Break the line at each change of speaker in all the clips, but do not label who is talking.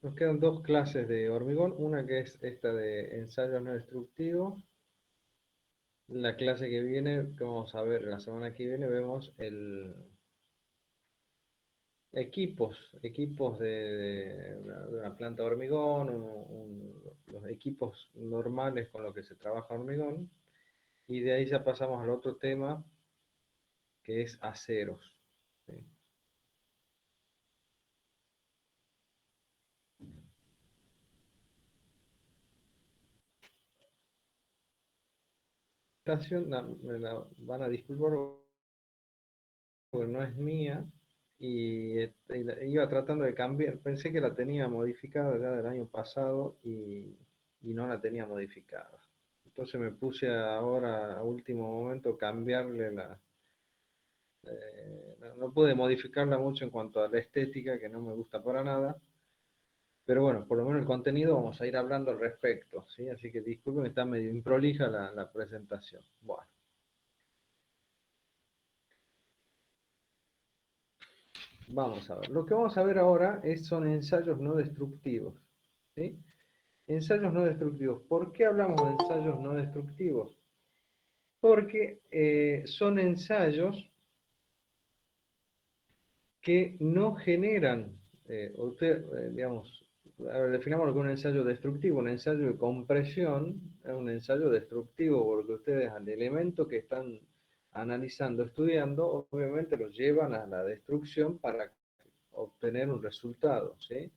Nos quedan dos clases de hormigón, una que es esta de ensayos no destructivos. La clase que viene, que vamos a ver la semana que viene, vemos equipos de una planta de hormigón, los equipos normales con los que se trabaja hormigón, y de ahí ya pasamos al otro tema que es aceros. ¿Sí? Me la van a disculpar porque no es mía, iba tratando de cambiar, pensé que la tenía modificada ya del año pasado y no la tenía modificada. Entonces me puse ahora a último momento cambiarle no pude modificarla mucho en cuanto a la estética, que no me gusta para nada, pero bueno, por lo menos el contenido vamos a ir hablando al respecto, ¿sí? Así que disculpen, está medio improlija la presentación. Bueno, vamos a ver. Lo que vamos a ver ahora son ensayos no destructivos, ¿sí? Ensayos no destructivos. ¿Por qué hablamos de ensayos no destructivos? Porque son ensayos que no generan, digamos, a ver, definamos lo que es un ensayo destructivo. Un ensayo de compresión es un ensayo destructivo porque ustedes al elemento que están analizando, estudiando, obviamente los llevan a la destrucción para obtener un resultado, ¿sí?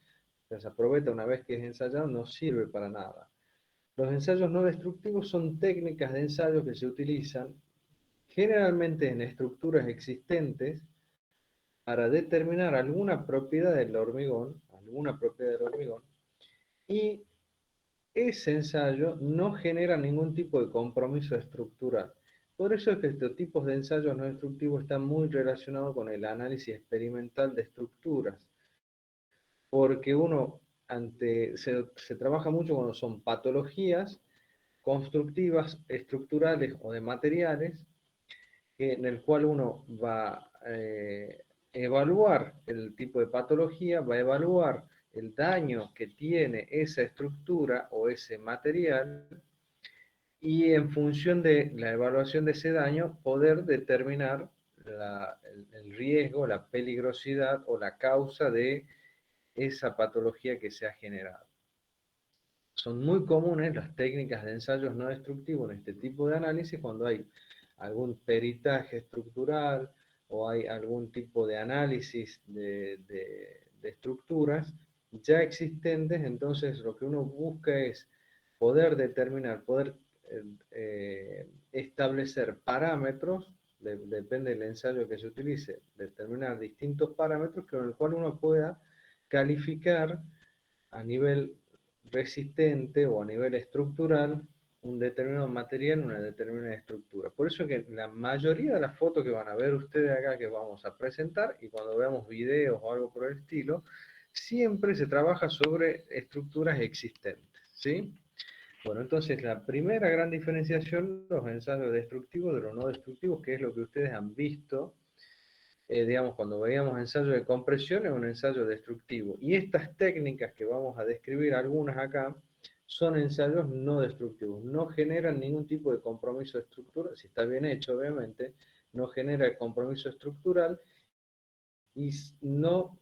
Se aprovecha una vez que es ensayado, no sirve para nada. Los ensayos no destructivos son técnicas de ensayo que se utilizan generalmente en estructuras existentes para determinar alguna propiedad del hormigón, y ese ensayo no genera ningún tipo de compromiso estructural. Por eso es que estos tipos de ensayos no destructivos están muy relacionados con el análisis experimental de estructuras, porque se trabaja mucho cuando son patologías constructivas, estructurales o de materiales, en el cual uno va a evaluar el tipo de patología, va a evaluar el daño que tiene esa estructura o ese material, y en función de la evaluación de ese daño poder determinar el riesgo, la peligrosidad o la causa de esa patología que se ha generado. Son muy comunes las técnicas de ensayos no destructivos en este tipo de análisis cuando hay algún peritaje estructural o hay algún tipo de análisis de estructuras ya existentes. Entonces lo que uno busca es poder determinar, poder establecer parámetros, depende del ensayo que se utilice, determinar distintos parámetros con el cual uno pueda calificar a nivel resistente o a nivel estructural un determinado material, una determinada estructura. Por eso que la mayoría de las fotos que van a ver ustedes acá que vamos a presentar, y cuando veamos videos o algo por el estilo, siempre se trabaja sobre estructuras existentes, ¿sí? Bueno, entonces la primera gran diferenciación, los ensayos destructivos de los no destructivos, que es lo que ustedes han visto, digamos, cuando veíamos ensayo de compresión, es un ensayo destructivo. Y estas técnicas que vamos a describir, algunas acá, son ensayos no destructivos. No generan ningún tipo de compromiso estructural, si está bien hecho, obviamente, no genera compromiso estructural y no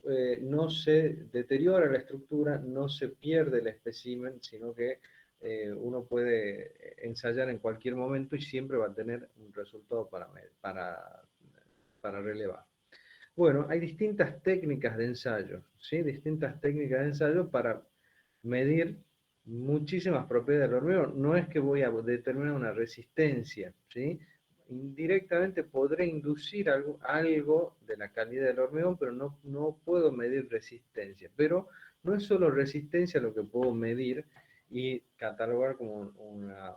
se deteriora la estructura, no se pierde el espécimen, sino que uno puede ensayar en cualquier momento y siempre va a tener un resultado para relevar. Bueno, hay distintas técnicas de ensayo, ¿sí? Distintas técnicas de ensayo para medir muchísimas propiedades del hormigón. No es que voy a determinar una resistencia, ¿sí? Indirectamente podré inducir algo de la calidad del hormigón, pero no puedo medir resistencia. Pero no es solo resistencia lo que puedo medir y catalogar como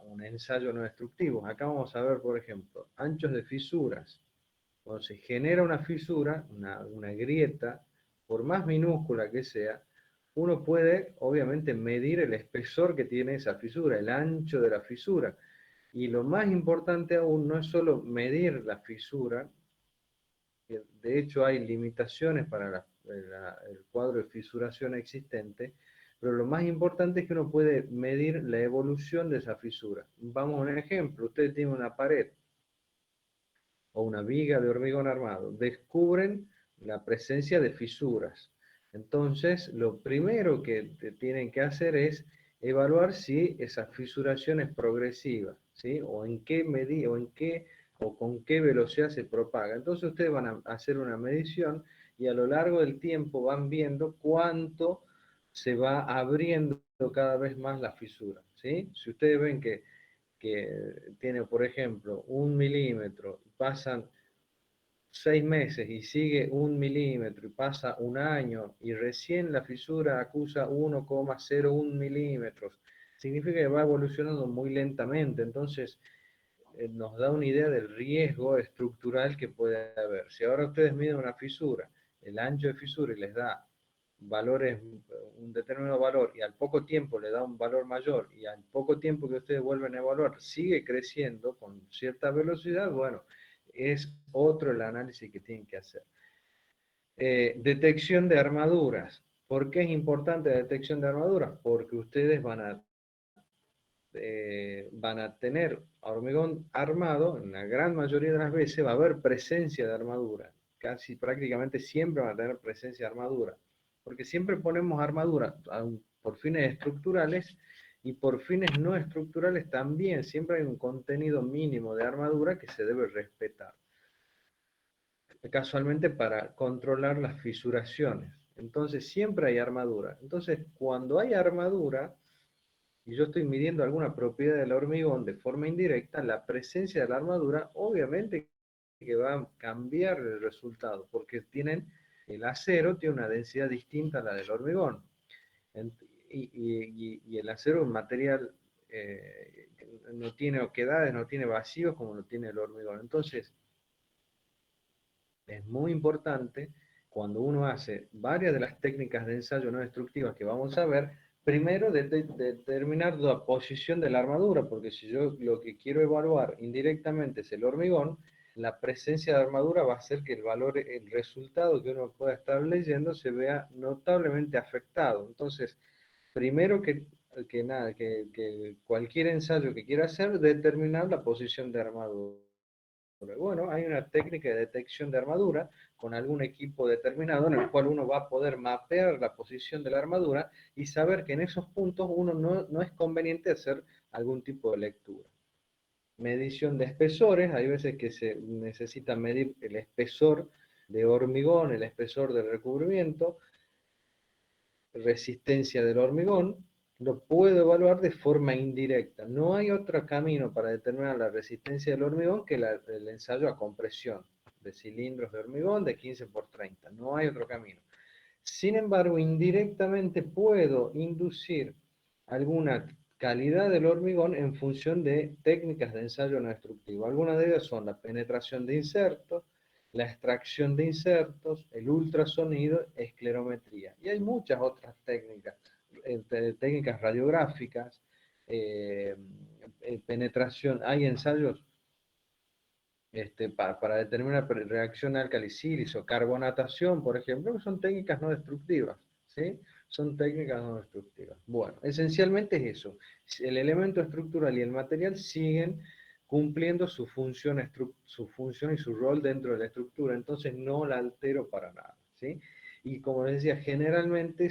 un ensayo no destructivo. Acá vamos a ver, por ejemplo, anchos de fisuras. Cuando se genera una fisura, una grieta, por más minúscula que sea, uno puede obviamente medir el espesor que tiene esa fisura, el ancho de la fisura. Y lo más importante aún no es solo medir la fisura, de hecho hay limitaciones para el cuadro de fisuración existente, pero lo más importante es que uno puede medir la evolución de esa fisura. Vamos a un ejemplo, usted tiene una pared o una viga de hormigón armado, descubren la presencia de fisuras. Entonces, lo primero que tienen que hacer es evaluar si esa fisuración es progresiva, ¿sí? O en qué medida, o con qué velocidad se propaga. Entonces, ustedes van a hacer una medición y a lo largo del tiempo van viendo cuánto se va abriendo cada vez más la fisura, ¿sí? Si ustedes ven que tiene, por ejemplo, 1 milímetro, pasan 6 meses y sigue 1 milímetro y pasa un año y recién la fisura acusa 1,01 milímetros, significa que va evolucionando muy lentamente. Entonces nos da una idea del riesgo estructural que puede haber. Si ahora ustedes miden una fisura, el ancho de fisura y les da valores, un determinado valor, y al poco tiempo le da un valor mayor, y al poco tiempo que ustedes vuelven a evaluar sigue creciendo con cierta velocidad, bueno, es otro el análisis que tienen que hacer. Detección de armaduras. ¿Por qué es importante la detección de armaduras? Porque ustedes van a tener hormigón armado, en la gran mayoría de las veces va a haber presencia de armadura, casi prácticamente siempre van a tener presencia de armadura, porque siempre ponemos armadura por fines estructurales y por fines no estructurales también, siempre hay un contenido mínimo de armadura que se debe respetar, casualmente para controlar las fisuraciones. Entonces siempre hay armadura. Entonces cuando hay armadura, y yo estoy midiendo alguna propiedad del hormigón de forma indirecta, la presencia de la armadura obviamente que va a cambiar el resultado, porque el acero tiene una densidad distinta a la del hormigón. Y el acero es un material que no tiene oquedades, no tiene vacíos como lo tiene el hormigón. Entonces, es muy importante cuando uno hace varias de las técnicas de ensayo no destructivas que vamos a ver, primero determinar la posición de la armadura, porque si yo lo que quiero evaluar indirectamente es el hormigón, la presencia de armadura va a hacer que el resultado que uno pueda estar leyendo se vea notablemente afectado. Entonces, primero que cualquier ensayo que quiera hacer, determinar la posición de armadura. Bueno, hay una técnica de detección de armadura con algún equipo determinado en el cual uno va a poder mapear la posición de la armadura y saber que en esos puntos uno no es conveniente hacer algún tipo de lectura. Medición de espesores, hay veces que se necesita medir el espesor de hormigón, el espesor del recubrimiento, resistencia del hormigón, lo puedo evaluar de forma indirecta. No hay otro camino para determinar la resistencia del hormigón que el ensayo a compresión de cilindros de hormigón de 15×30. No hay otro camino. Sin embargo, indirectamente puedo inducir alguna calidad del hormigón en función de técnicas de ensayo no destructivo. Algunas de ellas son la penetración de insertos, la extracción de insertos, el ultrasonido, esclerometría. Y hay muchas otras técnicas, técnicas radiográficas, eh, penetración, hay ensayos para determinar reacción álcali-sílice o carbonatación, por ejemplo, que son técnicas no destructivas, ¿sí? Son técnicas no destructivas. Bueno, esencialmente es eso. El elemento estructural y el material siguen cumpliendo su función y su rol dentro de la estructura, entonces no la altero para nada, ¿sí? Y como les decía, generalmente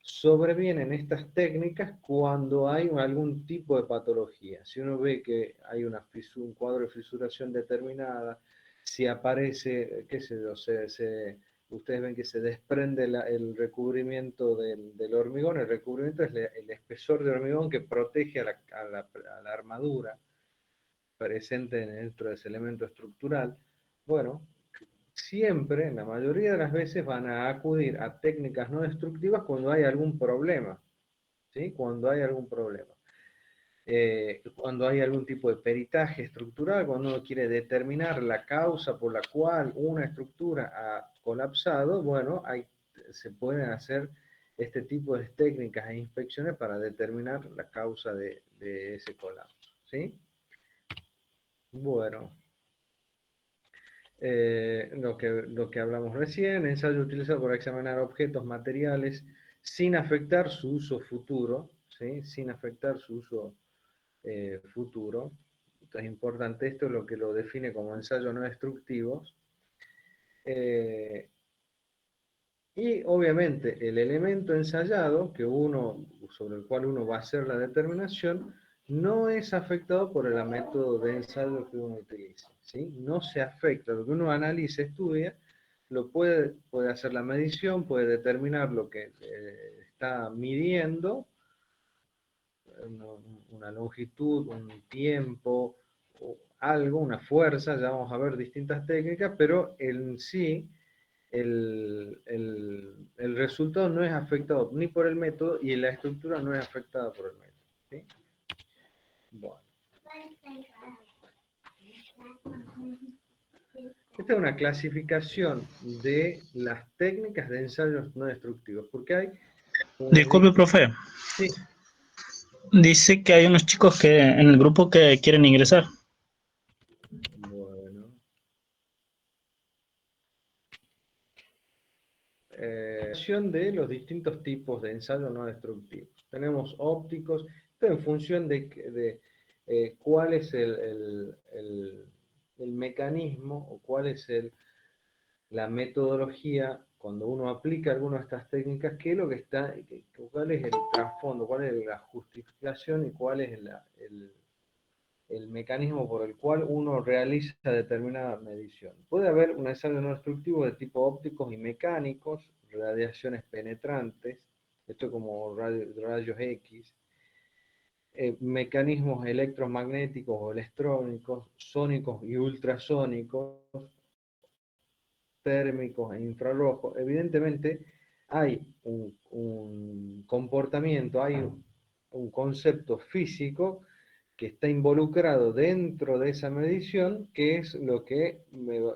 sobrevienen estas técnicas cuando hay algún tipo de patología. Si uno ve que hay un cuadro de fisuración determinada, si aparece, qué sé yo, ustedes ven que se desprende el recubrimiento del hormigón, el recubrimiento es el espesor de hormigón que protege a la armadura presente dentro de ese elemento estructural. Bueno, siempre, en la mayoría de las veces, van a acudir a técnicas no destructivas cuando hay algún problema, ¿sí? Cuando hay algún problema. Cuando hay algún tipo de peritaje estructural, cuando uno quiere determinar la causa por la cual una estructura ha colapsado, bueno, se pueden hacer este tipo de técnicas e inspecciones para determinar la causa de ese colapso, ¿sí? Bueno, Lo que hablamos recién, ensayo utilizado para examinar objetos materiales sin afectar su uso futuro, ¿sí? Sin afectar su uso futuro. Esto es importante, esto es lo que lo define como ensayo no destructivos. Y obviamente el elemento ensayado sobre el cual uno va a hacer la determinación no es afectado por el método de ensayo que uno utilice, ¿sí? No se afecta, lo que uno analiza, estudia, puede hacer la medición, puede determinar lo que está midiendo, una, una longitud, un tiempo, o algo, una fuerza, ya vamos a ver distintas técnicas, pero en sí el resultado no es afectado ni por el método y la estructura no es afectada por el método. ¿Sí? Bueno. Esta es una clasificación de las técnicas de ensayos no destructivos, porque hay...
Disculpe, profe.
Sí.
Dice que hay unos chicos que en el grupo que quieren ingresar.
Bueno. De los distintos tipos de ensayos no destructivos. Tenemos ópticos, pero en función de cuál es el mecanismo o cuál es la metodología cuando uno aplica alguna de estas técnicas, qué es lo que está, cuál es el trasfondo, cuál es la justificación y cuál es el mecanismo por el cual uno realiza determinada medición. Puede haber un ensayo no destructivo de tipo ópticos y mecánicos, radiaciones penetrantes, esto como rayos X, mecanismos electromagnéticos o electrónicos, sónicos y ultrasónicos, térmicos e infrarrojos. Evidentemente hay un comportamiento, hay un concepto físico que está involucrado dentro de esa medición, que es lo que me va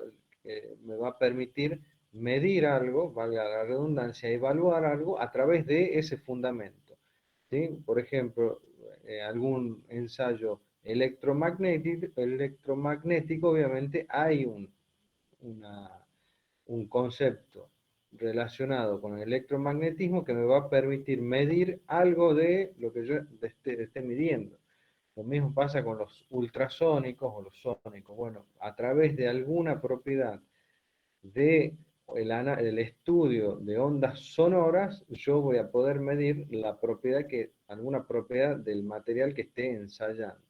a permitir medir algo, valga la redundancia, evaluar algo a través de ese fundamento. ¿Sí? Por ejemplo, algún ensayo electromagnético, obviamente hay un concepto relacionado con el electromagnetismo que me va a permitir medir algo de lo que yo esté midiendo. Lo mismo pasa con los ultrasónicos o los sónicos. Bueno, a través de alguna propiedad de el estudio de ondas sonoras, yo voy a poder medir alguna propiedad del material que esté ensayando.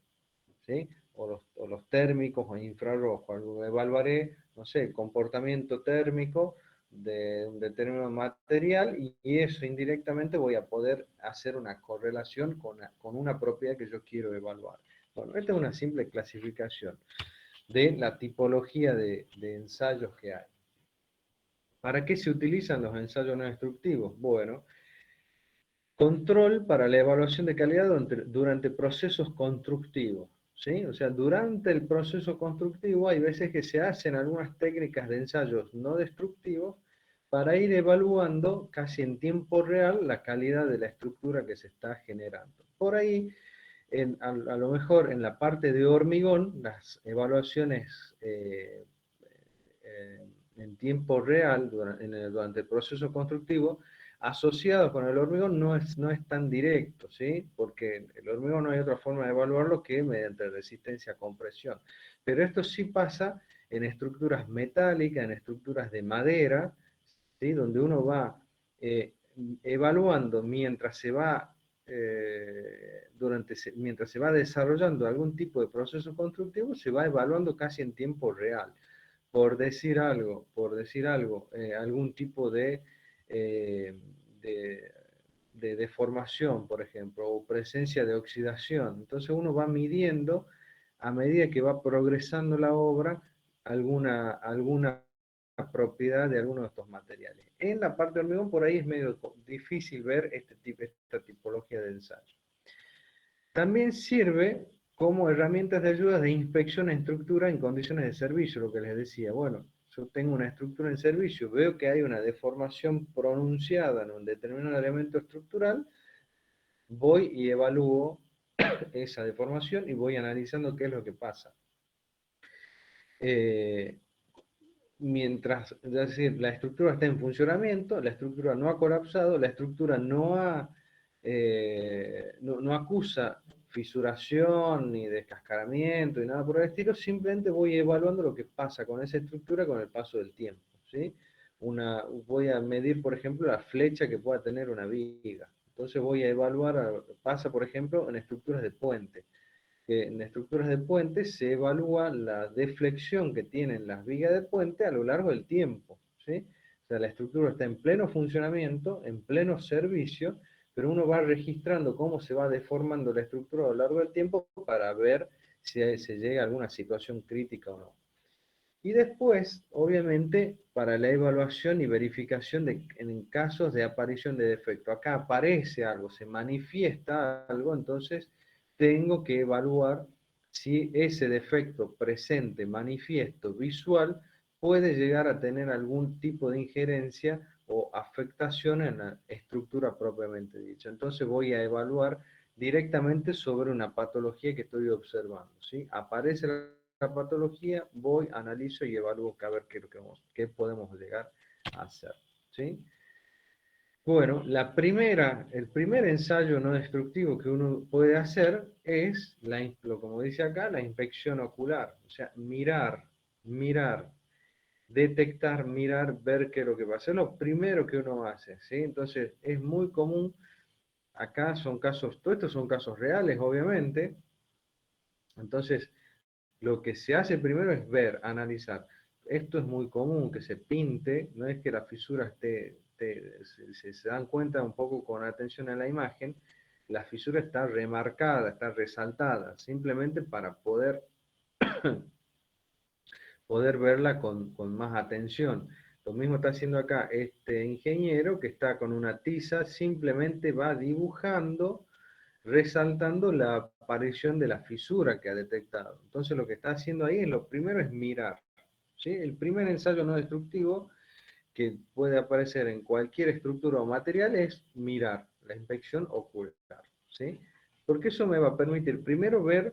¿Sí? O los térmicos o infrarrojos. Evaluaré, no sé, el comportamiento térmico de un determinado material y eso indirectamente voy a poder hacer una correlación con una propiedad que yo quiero evaluar. Bueno, esta es una simple clasificación de la tipología de ensayos que hay. ¿Para qué se utilizan los ensayos no destructivos? Bueno, control para la evaluación de calidad durante procesos constructivos. ¿Sí? O sea, durante el proceso constructivo hay veces que se hacen algunas técnicas de ensayos no destructivos para ir evaluando casi en tiempo real la calidad de la estructura que se está generando. Por ahí, a lo mejor en la parte de hormigón, las evaluaciones en tiempo real durante el proceso constructivo, asociado con el hormigón no es tan directo, ¿sí? Porque el hormigón no hay otra forma de evaluarlo que mediante resistencia a compresión. Pero esto sí pasa en estructuras metálicas, en estructuras de madera, ¿sí? Donde uno va evaluando mientras se va mientras se va desarrollando algún tipo de proceso constructivo, se va evaluando casi en tiempo real. Por decir algo, algún tipo eh, de, de deformación, por ejemplo, o presencia de oxidación. Entonces uno va midiendo a medida que va progresando la obra alguna propiedad de alguno de estos materiales. En la parte de hormigón por ahí es medio difícil ver esta tipología de ensayo. También sirve como herramientas de ayuda de inspección en estructura en condiciones de servicio, lo que les decía. Bueno, yo tengo una estructura en servicio, veo que hay una deformación pronunciada en un determinado elemento estructural, voy y evalúo esa deformación y voy analizando qué es lo que pasa. mientras, es decir, la estructura está en funcionamiento, la estructura no ha colapsado, la estructura no acusa fisuración ni descascaramiento ni nada por el estilo, simplemente voy evaluando lo que pasa con esa estructura con el paso del tiempo, ¿sí? Voy a medir, por ejemplo, la flecha que pueda tener una viga. Entonces voy a evaluar, pasa, por ejemplo, en estructuras de puente, que en estructuras de puente se evalúa la deflexión que tienen las vigas de puente a lo largo del tiempo, ¿sí? O sea, la estructura está en pleno funcionamiento, en pleno servicio, pero uno va registrando cómo se va deformando la estructura a lo largo del tiempo para ver si se llega a alguna situación crítica o no. Y después, obviamente, para la evaluación y verificación en casos de aparición de defecto. Acá aparece algo, se manifiesta algo, entonces tengo que evaluar si ese defecto presente, manifiesto, visual, puede llegar a tener algún tipo de injerencia o afectación en la estructura propiamente dicha. Entonces voy a evaluar directamente sobre una patología que estoy observando, ¿sí? Aparece la patología, voy, analizo y evalúo a ver qué podemos llegar a hacer, ¿sí? Bueno, el primer ensayo no destructivo que uno puede hacer es, como dice acá, la inspección ocular. O sea, mirar, detectar, mirar, ver qué es lo que pasa. Es lo primero que uno hace, ¿sí? Entonces, es muy común, acá son casos, todos estos son casos reales, obviamente. Entonces, lo que se hace primero es ver, analizar. Esto es muy común, que se pinte, no es que la fisura se dan cuenta un poco con atención a la imagen, la fisura está remarcada, está resaltada, simplemente para poder verla con más atención. Lo mismo está haciendo acá este ingeniero que está con una tiza, simplemente va dibujando, resaltando la aparición de la fisura que ha detectado. Entonces lo que está haciendo ahí lo primero es mirar, ¿sí? El primer ensayo no destructivo que puede aparecer en cualquier estructura o material es mirar, la inspección ocular, ¿sí? Porque eso me va a permitir primero ver,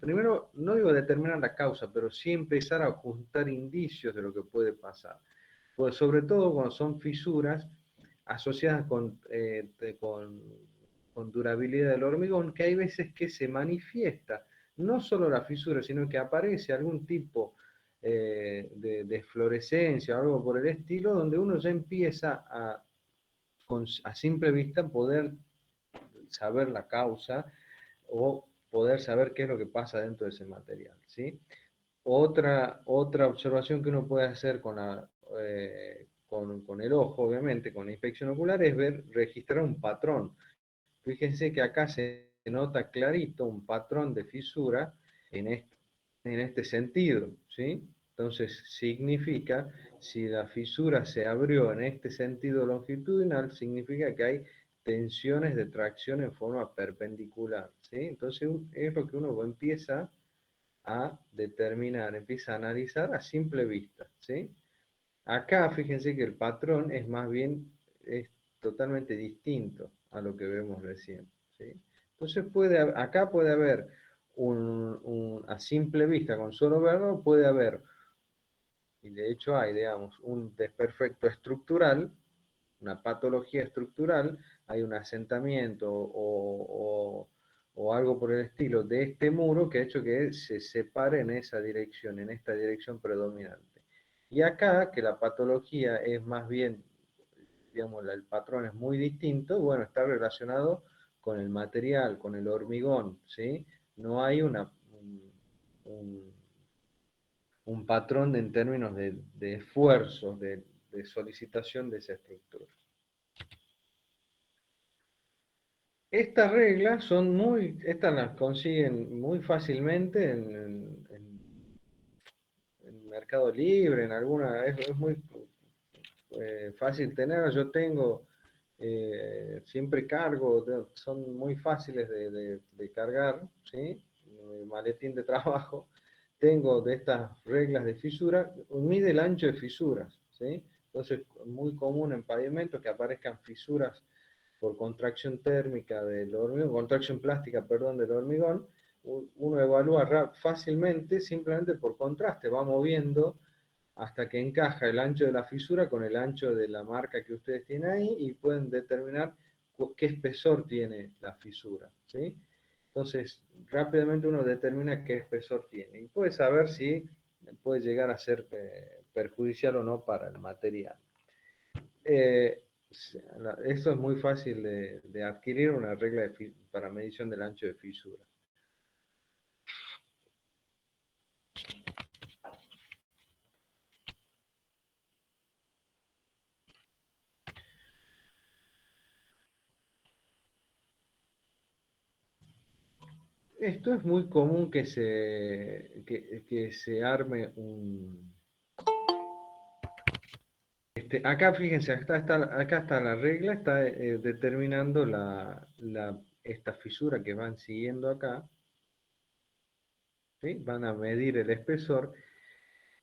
primero no digo determinar la causa, pero sí empezar a juntar indicios de lo que puede pasar. Pues sobre todo cuando son fisuras asociadas con durabilidad del hormigón, que hay veces que se manifiesta no solo la fisura, sino que aparece algún tipo de fluorescencia o algo por el estilo, donde uno ya empieza a simple vista poder saber la causa o poder saber qué es lo que pasa dentro de ese material, ¿sí? Otra observación que uno puede hacer con el ojo, obviamente, con la inspección ocular, es registrar un patrón. Fíjense que acá se nota clarito un patrón de fisura en este sentido, ¿sí? Entonces significa, si la fisura se abrió en este sentido longitudinal, significa que hay tensiones de tracción en forma perpendicular, ¿sí? Entonces es lo que uno empieza a determinar, empieza a analizar a simple vista, ¿sí? Acá fíjense que el patrón es más bien, es totalmente distinto a lo que vemos recién, ¿sí? Entonces acá puede haber a simple vista, con solo verlo, puede haber, y de hecho hay, digamos, un desperfecto estructural, una patología estructural, hay un asentamiento o algo por el estilo de este muro que ha hecho que se separe en esa dirección, en esta dirección predominante. Y acá, que la patología es más bien, digamos, el patrón es muy distinto, bueno, está relacionado con el material, con el hormigón, ¿sí? No hay un, un patrón en términos de esfuerzos, de solicitación de esa estructura. Estas reglas estas las consiguen muy fácilmente en Mercado Libre, es muy fácil tener. Yo tengo, siempre cargo, son muy fáciles de cargar, ¿sí? Mi maletín de trabajo. Tengo de estas reglas de fisura, mide el ancho de fisuras, ¿sí? Entonces, muy común en pavimentos que aparezcan fisuras por contracción térmica del hormigón, contracción plástica, perdón, del hormigón, uno evalúa fácilmente simplemente por contraste, va moviendo hasta que encaja el ancho de la fisura con el ancho de la marca que ustedes tienen ahí y pueden determinar qué espesor tiene la fisura, ¿sí? Entonces, rápidamente uno determina qué espesor tiene y puede saber si puede llegar a ser perjudicial o no para el material. Esto es muy fácil de adquirir, una regla para medición del ancho de fisura. Esto es muy común que se arme un... acá fíjense, acá está la regla, está determinando esta fisura que van siguiendo acá, ¿sí? Van a medir el espesor,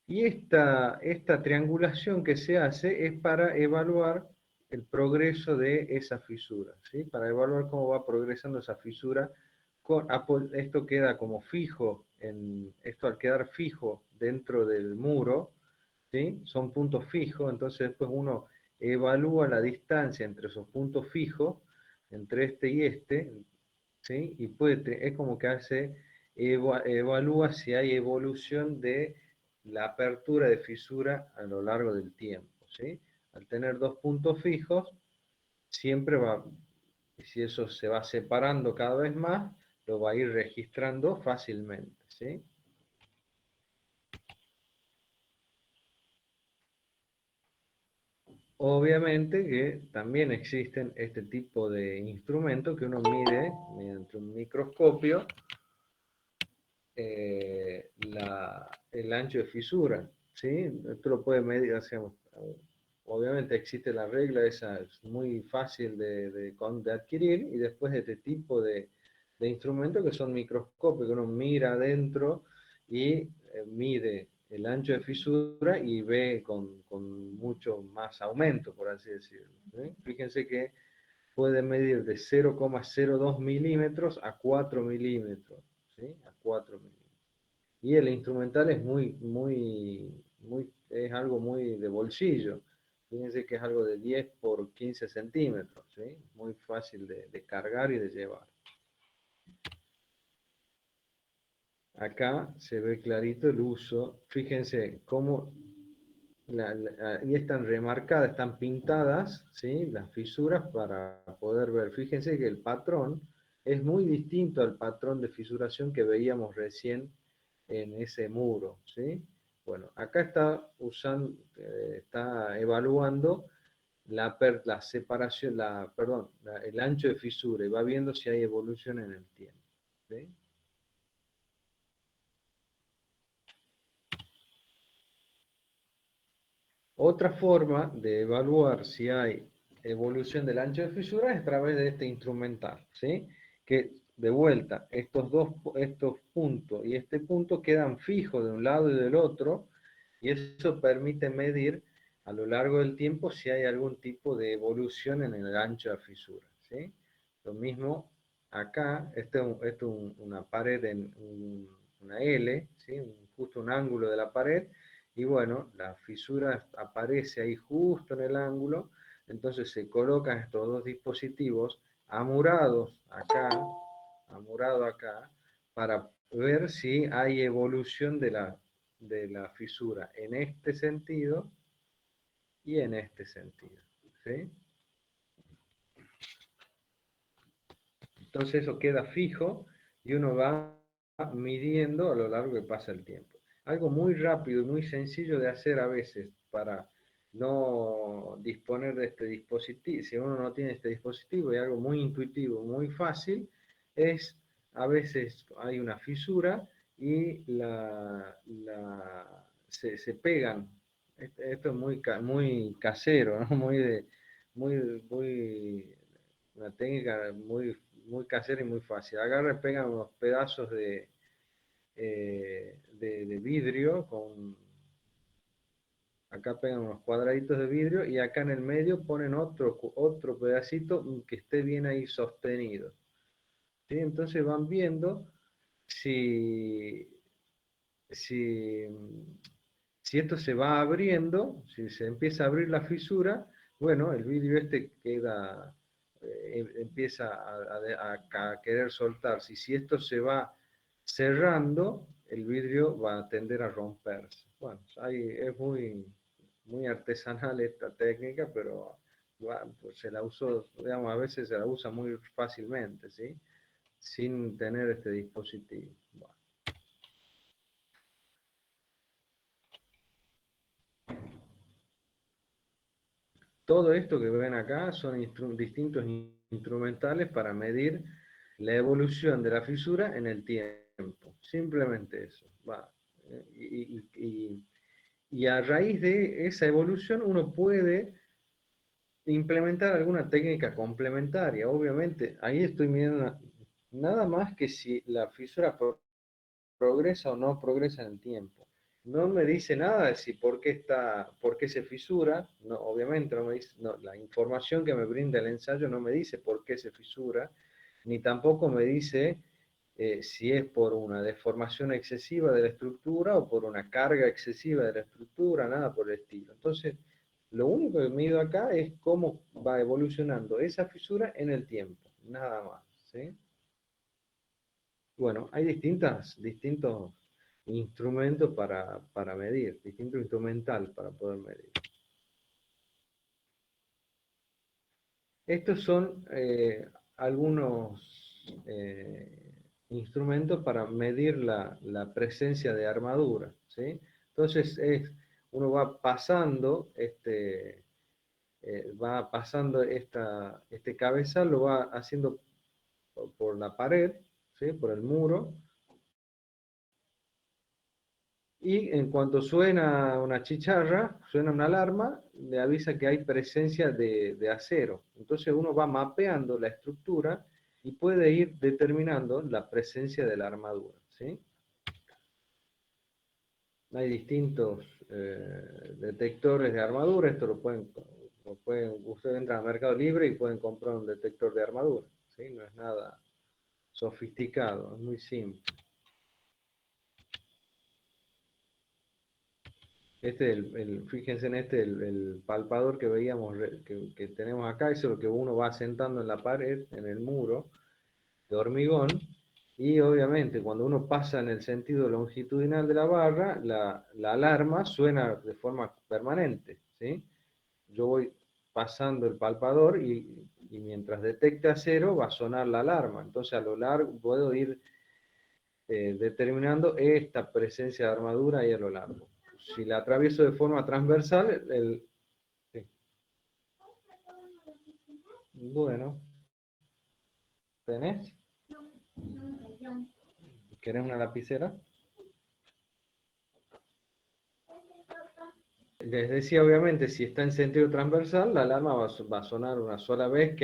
y esta triangulación que se hace es para evaluar el progreso de esa fisura, ¿sí? Para evaluar cómo va progresando esa fisura. Esto queda como fijo, esto al quedar fijo dentro del muro, ¿sí? Son puntos fijos, entonces después uno evalúa la distancia entre esos puntos fijos, entre este y este, ¿sí? Y es como que evalúa si hay evolución de la apertura de fisura a lo largo del tiempo, ¿sí? Al tener dos puntos fijos, siempre va, si eso se va separando cada vez más, lo va a ir registrando fácilmente, ¿sí? Obviamente que también existen este tipo de instrumentos que uno mide mediante un microscopio el ancho de fisura, ¿sí? Esto lo puede medir, o sea, obviamente existe la regla, esa es muy fácil de adquirir, y después este tipo de instrumentos que son microscopios, que uno mira adentro y mide el ancho de fisura y ve con mucho más aumento, por así decirlo, ¿sí? Fíjense que puede medir de 0,02 milímetros a 4 milímetros, ¿sí? A 4 milímetros. Y el instrumental es es algo muy de bolsillo. Fíjense que es algo de 10 por 15 centímetros, ¿sí? Muy fácil de cargar y de llevar. Acá se ve clarito el uso. Fíjense cómo y están remarcadas, están pintadas, ¿sí? Las fisuras para poder ver. Fíjense que el patrón es muy distinto al patrón de fisuración que veíamos recién en ese muro, ¿sí? Bueno, acá está evaluando la separación, perdón, el ancho de fisura y va viendo si hay evolución en el tiempo, ¿sí? Otra forma de evaluar si hay evolución del ancho de fisura es a través de este instrumental, ¿sí? Que de vuelta, estos puntos y este punto quedan fijos de un lado y del otro, y eso permite medir a lo largo del tiempo si hay algún tipo de evolución en el ancho de fisura, ¿sí? Lo mismo acá, una pared una L, ¿sí? Justo un ángulo de la pared, y bueno, la fisura aparece ahí justo en el ángulo, entonces se colocan estos dos dispositivos amurado acá, para ver si hay evolución de la fisura en este sentido y en este sentido, ¿sí? Entonces eso queda fijo y uno va midiendo a lo largo que pasa el tiempo. Algo muy rápido y muy sencillo de hacer a veces para no disponer de este dispositivo, si uno no tiene este dispositivo, y algo muy intuitivo, muy fácil, es a veces hay una fisura y se pegan. Esto es muy casero, ¿no? Muy, una técnica muy casera y muy fácil. Agarra y pega unos pedazos de vidrio, acá pegan unos cuadraditos de vidrio y acá en el medio ponen otro pedacito que esté bien ahí sostenido, ¿sí? Entonces van viendo si, si, Si esto se va abriendo, si se empieza a abrir la fisura, bueno, el vidrio este queda, empieza a querer soltarse. Y si esto se va cerrando, el vidrio va a tender a romperse. Bueno, es muy artesanal esta técnica, pero pues se la usó, digamos, a veces se la usa muy fácilmente, ¿sí? Sin tener este dispositivo. Bueno. Todo esto que ven acá son distintos instrumentales para medir la evolución de la fisura en el tiempo. Simplemente eso. Va. Y a raíz de esa evolución uno puede implementar alguna técnica complementaria. Obviamente, ahí estoy viendo nada más que si la fisura progresa o no progresa en el tiempo. No me dice nada de si por qué se fisura, no, obviamente no me dice, no, la información que me brinda el ensayo no me dice por qué se fisura, ni tampoco me dice si es por una deformación excesiva de la estructura o por una carga excesiva de la estructura, nada por el estilo. Entonces, lo único que mido acá es cómo va evolucionando esa fisura en el tiempo, nada más, ¿sí? Bueno, hay distintos instrumentos para medir, distintos instrumental para poder medir. Estos son algunos instrumentos para medir la presencia de armadura, ¿sí? Entonces uno va pasando este cabezal, lo va haciendo por la pared, ¿sí? Por el muro. Y en cuanto suena una chicharra, suena una alarma, le avisa que hay presencia de acero. Entonces uno va mapeando la estructura y puede ir determinando la presencia de la armadura, ¿sí? Hay distintos detectores de armadura, esto ustedes entran al Mercado Libre y pueden comprar un detector de armadura, ¿sí? No es nada sofisticado, es muy simple. Fíjense en el palpador que veíamos, que tenemos acá, eso es lo que uno va sentando en la pared, en el muro de hormigón, y obviamente cuando uno pasa en el sentido longitudinal de la barra, la alarma suena de forma permanente, ¿sí? Yo voy pasando el palpador y mientras detecte acero va a sonar la alarma, entonces a lo largo puedo ir determinando esta presencia de armadura ahí a lo largo. Si la atravieso de forma transversal, sí. Bueno, ¿tenés? ¿Querés una lapicera? Les decía, obviamente, si está en sentido transversal, la alarma va a sonar una sola vez,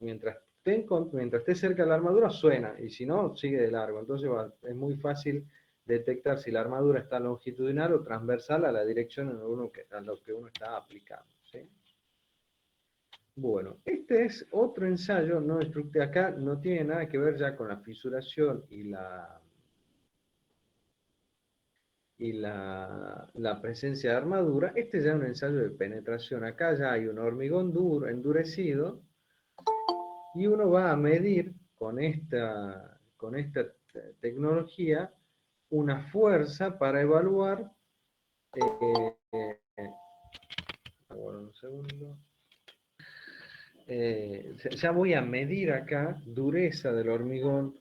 mientras esté cerca de la armadura suena, y si no, sigue de largo. Entonces es muy fácil detectar si la armadura está longitudinal o transversal a la dirección a lo que uno está aplicando, ¿sí? Bueno, este es otro ensayo no estructurado. Acá no tiene nada que ver ya con la fisuración y la presencia de armadura. Este ya es un ensayo de penetración. Acá ya hay un hormigón duro, endurecido, y uno va a medir con esta tecnología una fuerza para evaluar. Bueno, un segundo. Ya voy a medir acá dureza del hormigón.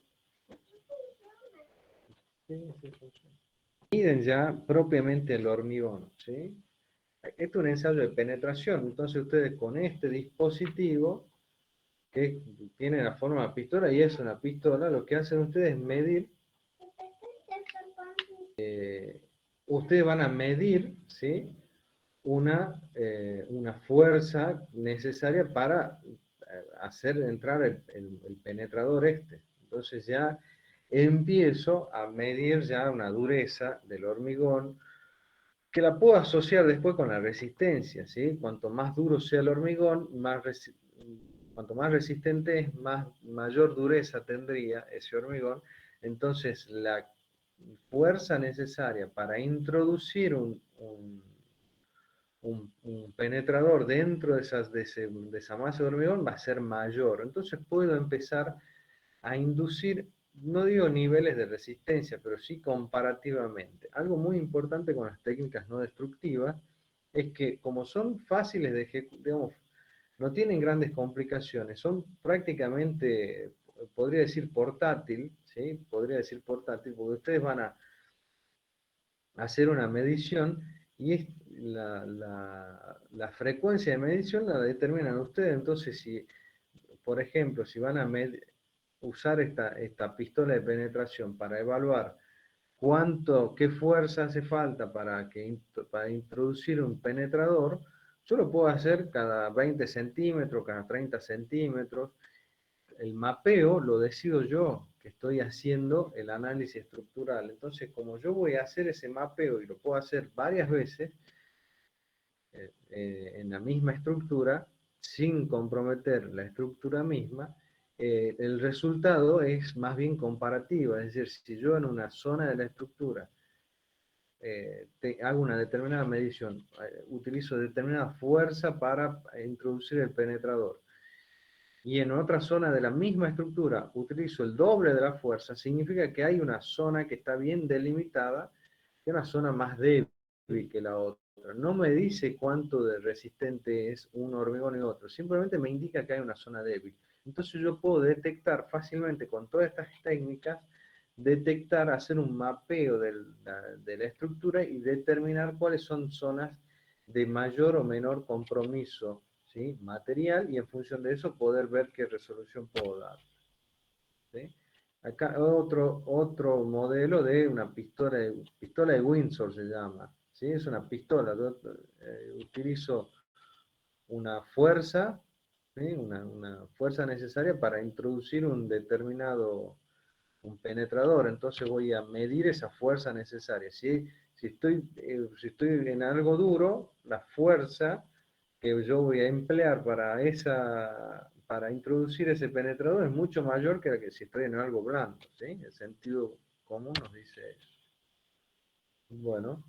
Miden ya propiamente el hormigón, ¿sí? Este es un ensayo de penetración, entonces ustedes con este dispositivo que tiene la forma de pistola y es una pistola, lo que hacen ustedes es medir, ustedes van a medir, ¿sí? Una fuerza necesaria para hacer entrar el penetrador este. Entonces ya empiezo a medir ya una dureza del hormigón que la puedo asociar después con la resistencia, ¿sí? Cuanto más duro sea el hormigón, cuanto más resistente es, mayor dureza tendría ese hormigón. Entonces fuerza necesaria para introducir un penetrador dentro de esa masa de hormigón va a ser mayor. Entonces puedo empezar a inducir, no digo niveles de resistencia, pero sí comparativamente. Algo muy importante con las técnicas no destructivas es que como son fáciles de ejecutar, digamos, no tienen grandes complicaciones, son prácticamente, podría decir portátil, ¿sí? Podría decir portátil, porque ustedes van a hacer una medición y la frecuencia de medición la determinan ustedes. Entonces, si, por ejemplo, si van a usar esta pistola de penetración para evaluar qué fuerza hace falta para introducir un penetrador, yo lo puedo hacer cada 20 centímetros, cada 30 centímetros. El mapeo lo decido yo, que estoy haciendo el análisis estructural. Entonces, como yo voy a hacer ese mapeo y lo puedo hacer varias veces en la misma estructura, sin comprometer la estructura misma, el resultado es más bien comparativo. Es decir, si yo en una zona de la estructura hago una determinada medición, utilizo determinada fuerza para introducir el penetrador, y en otra zona de la misma estructura utilizo el doble de la fuerza, significa que hay una zona que está bien delimitada y una zona más débil que la otra. No me dice cuánto de resistente es un hormigón y otro, simplemente me indica que hay una zona débil. Entonces yo puedo detectar fácilmente con todas estas técnicas, detectar, hacer un mapeo de la estructura y determinar cuáles son zonas de mayor o menor compromiso, ¿sí?, material, y en función de eso poder ver qué resolución puedo dar, ¿sí? Acá otro modelo de una pistola de Windsor se llama, ¿sí? Es una pistola, utilizo una fuerza, ¿sí? Una fuerza necesaria para introducir un penetrador. Entonces voy a medir esa fuerza necesaria. Si estoy en algo duro, la fuerza que yo voy a emplear para introducir ese penetrador es mucho mayor que la que si estoy en algo blando, ¿sí? El sentido común nos dice eso. Bueno,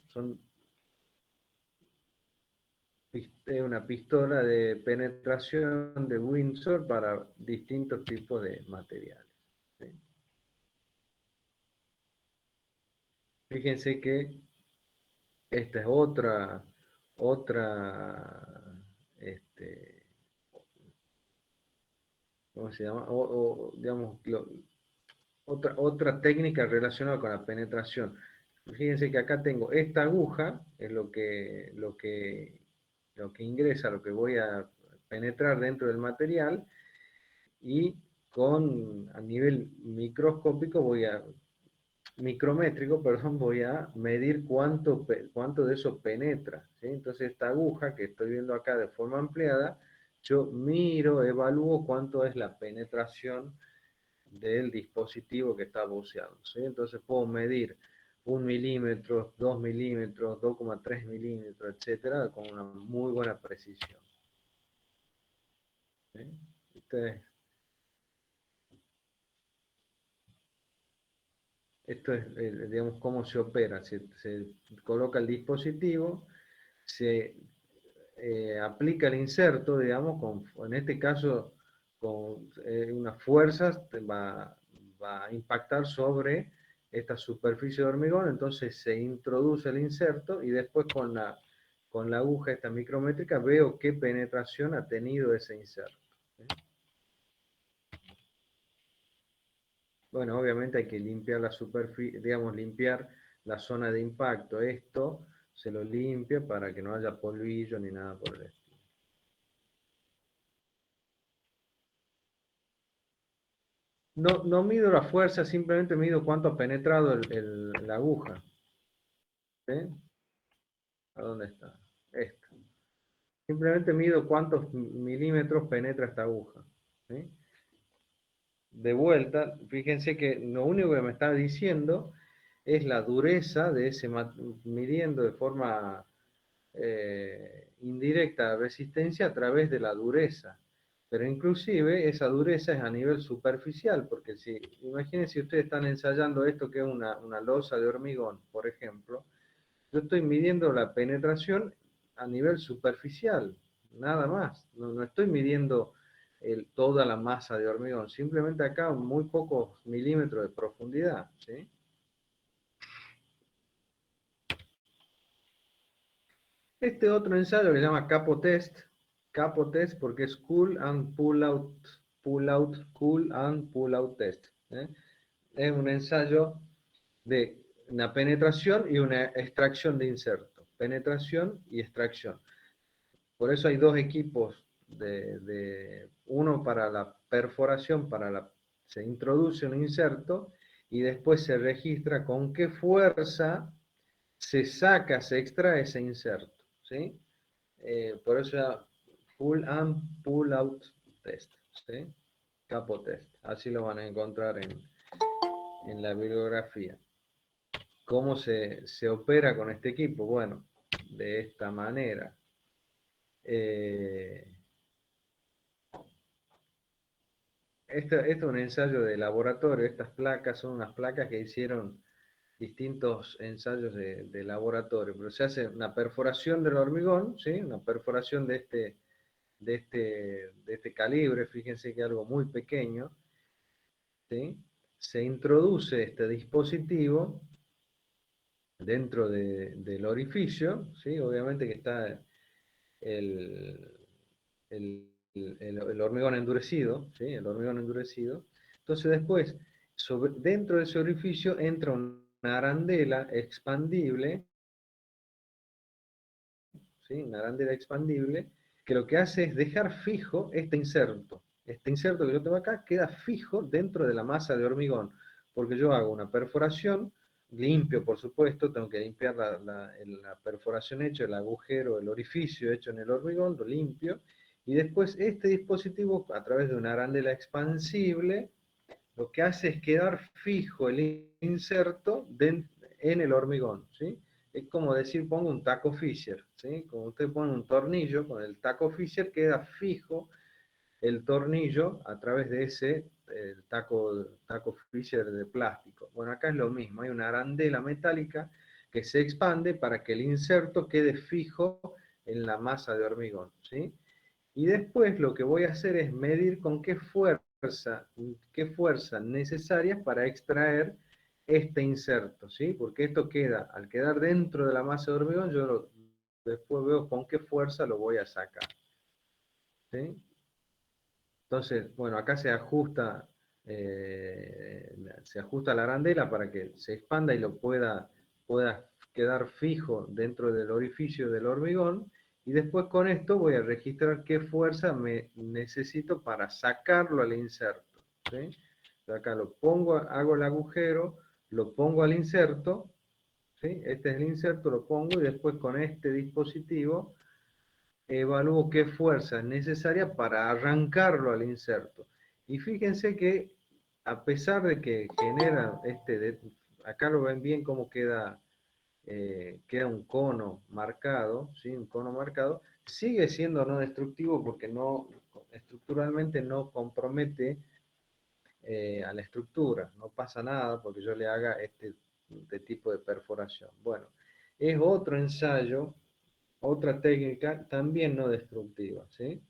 es una pistola de penetración de Windsor para distintos tipos de materiales, ¿sí? Fíjense que esta es otra, este, ¿cómo se llama? Digamos, otra técnica relacionada con la penetración. Fíjense que acá tengo esta aguja, es lo que ingresa, lo que voy a penetrar dentro del material, y a nivel micrométrico, perdón, voy a medir cuánto de eso penetra, ¿sí? Entonces esta aguja que estoy viendo acá de forma ampliada, yo evalúo cuánto es la penetración del dispositivo que está buceando, ¿sí? Entonces puedo medir 1 milímetro, 2 milímetros, 2,3 milímetros, etcétera, con una muy buena precisión, ¿sí? Este Esto es, digamos, cómo se opera. Se coloca el dispositivo, se aplica el inserto, digamos, en este caso, con unas fuerzas, va a impactar sobre esta superficie de hormigón. Entonces se introduce el inserto y después con la aguja esta micrométrica veo qué penetración ha tenido ese inserto, ¿sí? Bueno, obviamente hay que limpiar la superficie, digamos, limpiar la zona de impacto. Esto se lo limpia para que no haya polvillo ni nada por el estilo. No, no mido la fuerza, simplemente mido cuánto ha penetrado la aguja, ¿sí? ¿A dónde está? Esta. Simplemente mido cuántos milímetros penetra esta aguja, ¿sí? De vuelta, fíjense que lo único que me está diciendo es la dureza de midiendo de forma indirecta resistencia a través de la dureza. Pero inclusive esa dureza es a nivel superficial, porque si, imagínense si ustedes están ensayando esto que es una losa de hormigón, por ejemplo, yo estoy midiendo la penetración a nivel superficial, nada más. No estoy midiendo toda la masa de hormigón, simplemente acá muy pocos milímetros de profundidad, ¿sí? Este otro ensayo que se llama capo test porque es cool and pull out test. ¿Eh? Es un ensayo de una penetración y una extracción de inserto. Penetración y extracción. Por eso hay dos equipos, uno para la perforación, se introduce un inserto y después se registra con qué fuerza se saca, se extrae ese inserto. ¿Sí? Por eso ya pull and pull out test, ¿sí? Capo test, así lo van a encontrar en la bibliografía. ¿Cómo se opera con este equipo? Bueno, de esta manera. Este es un ensayo de laboratorio. Estas placas son unas placas que hicieron distintos ensayos de laboratorio. Pero se hace una perforación del hormigón, ¿sí? Una perforación de este calibre, fíjense que es algo muy pequeño, ¿sí? Se introduce este dispositivo dentro del orificio, ¿sí? Obviamente que está el, el hormigón endurecido, ¿sí? El hormigón endurecido. Entonces después, dentro de ese orificio entra una arandela expandible, ¿sí? Una arandela expandible, que lo que hace es dejar fijo este inserto. Este inserto que yo tengo acá queda fijo dentro de la masa de hormigón, porque yo hago una perforación, limpio por supuesto, tengo que limpiar la perforación hecha, el agujero, el orificio hecho en el hormigón, lo limpio, y después este dispositivo, a través de una arandela expansible, lo que hace es quedar fijo el inserto en el hormigón, ¿sí? Es como decir, pongo un taco Fisher, ¿sí? Como usted pone un tornillo, con el taco Fisher queda fijo el tornillo a través de ese taco Fisher de plástico. Bueno, acá es lo mismo, hay una arandela metálica que se expande para que el inserto quede fijo en la masa de hormigón, ¿sí? Y después lo que voy a hacer es medir con qué fuerza necesaria para extraer este inserto, ¿sí? Porque esto queda, al quedar dentro de la masa de hormigón, después veo con qué fuerza lo voy a sacar, ¿sí? Entonces, bueno, acá se ajusta la arandela para que se expanda y pueda quedar fijo dentro del orificio del hormigón. Y después con esto voy a registrar qué fuerza me necesito para sacarlo al inserto, ¿sí? Acá lo pongo, hago el agujero, lo pongo al inserto, ¿sí? Este es el inserto, lo pongo y después con este dispositivo evalúo qué fuerza es necesaria para arrancarlo al inserto. Y fíjense que a pesar de que genera acá lo ven bien cómo queda un cono marcado, ¿sí? Un cono marcado, sigue siendo no destructivo porque estructuralmente no compromete a la estructura, no pasa nada porque yo le haga este tipo de perforación. Bueno, es otro ensayo, otra técnica también no destructiva, ¿sí?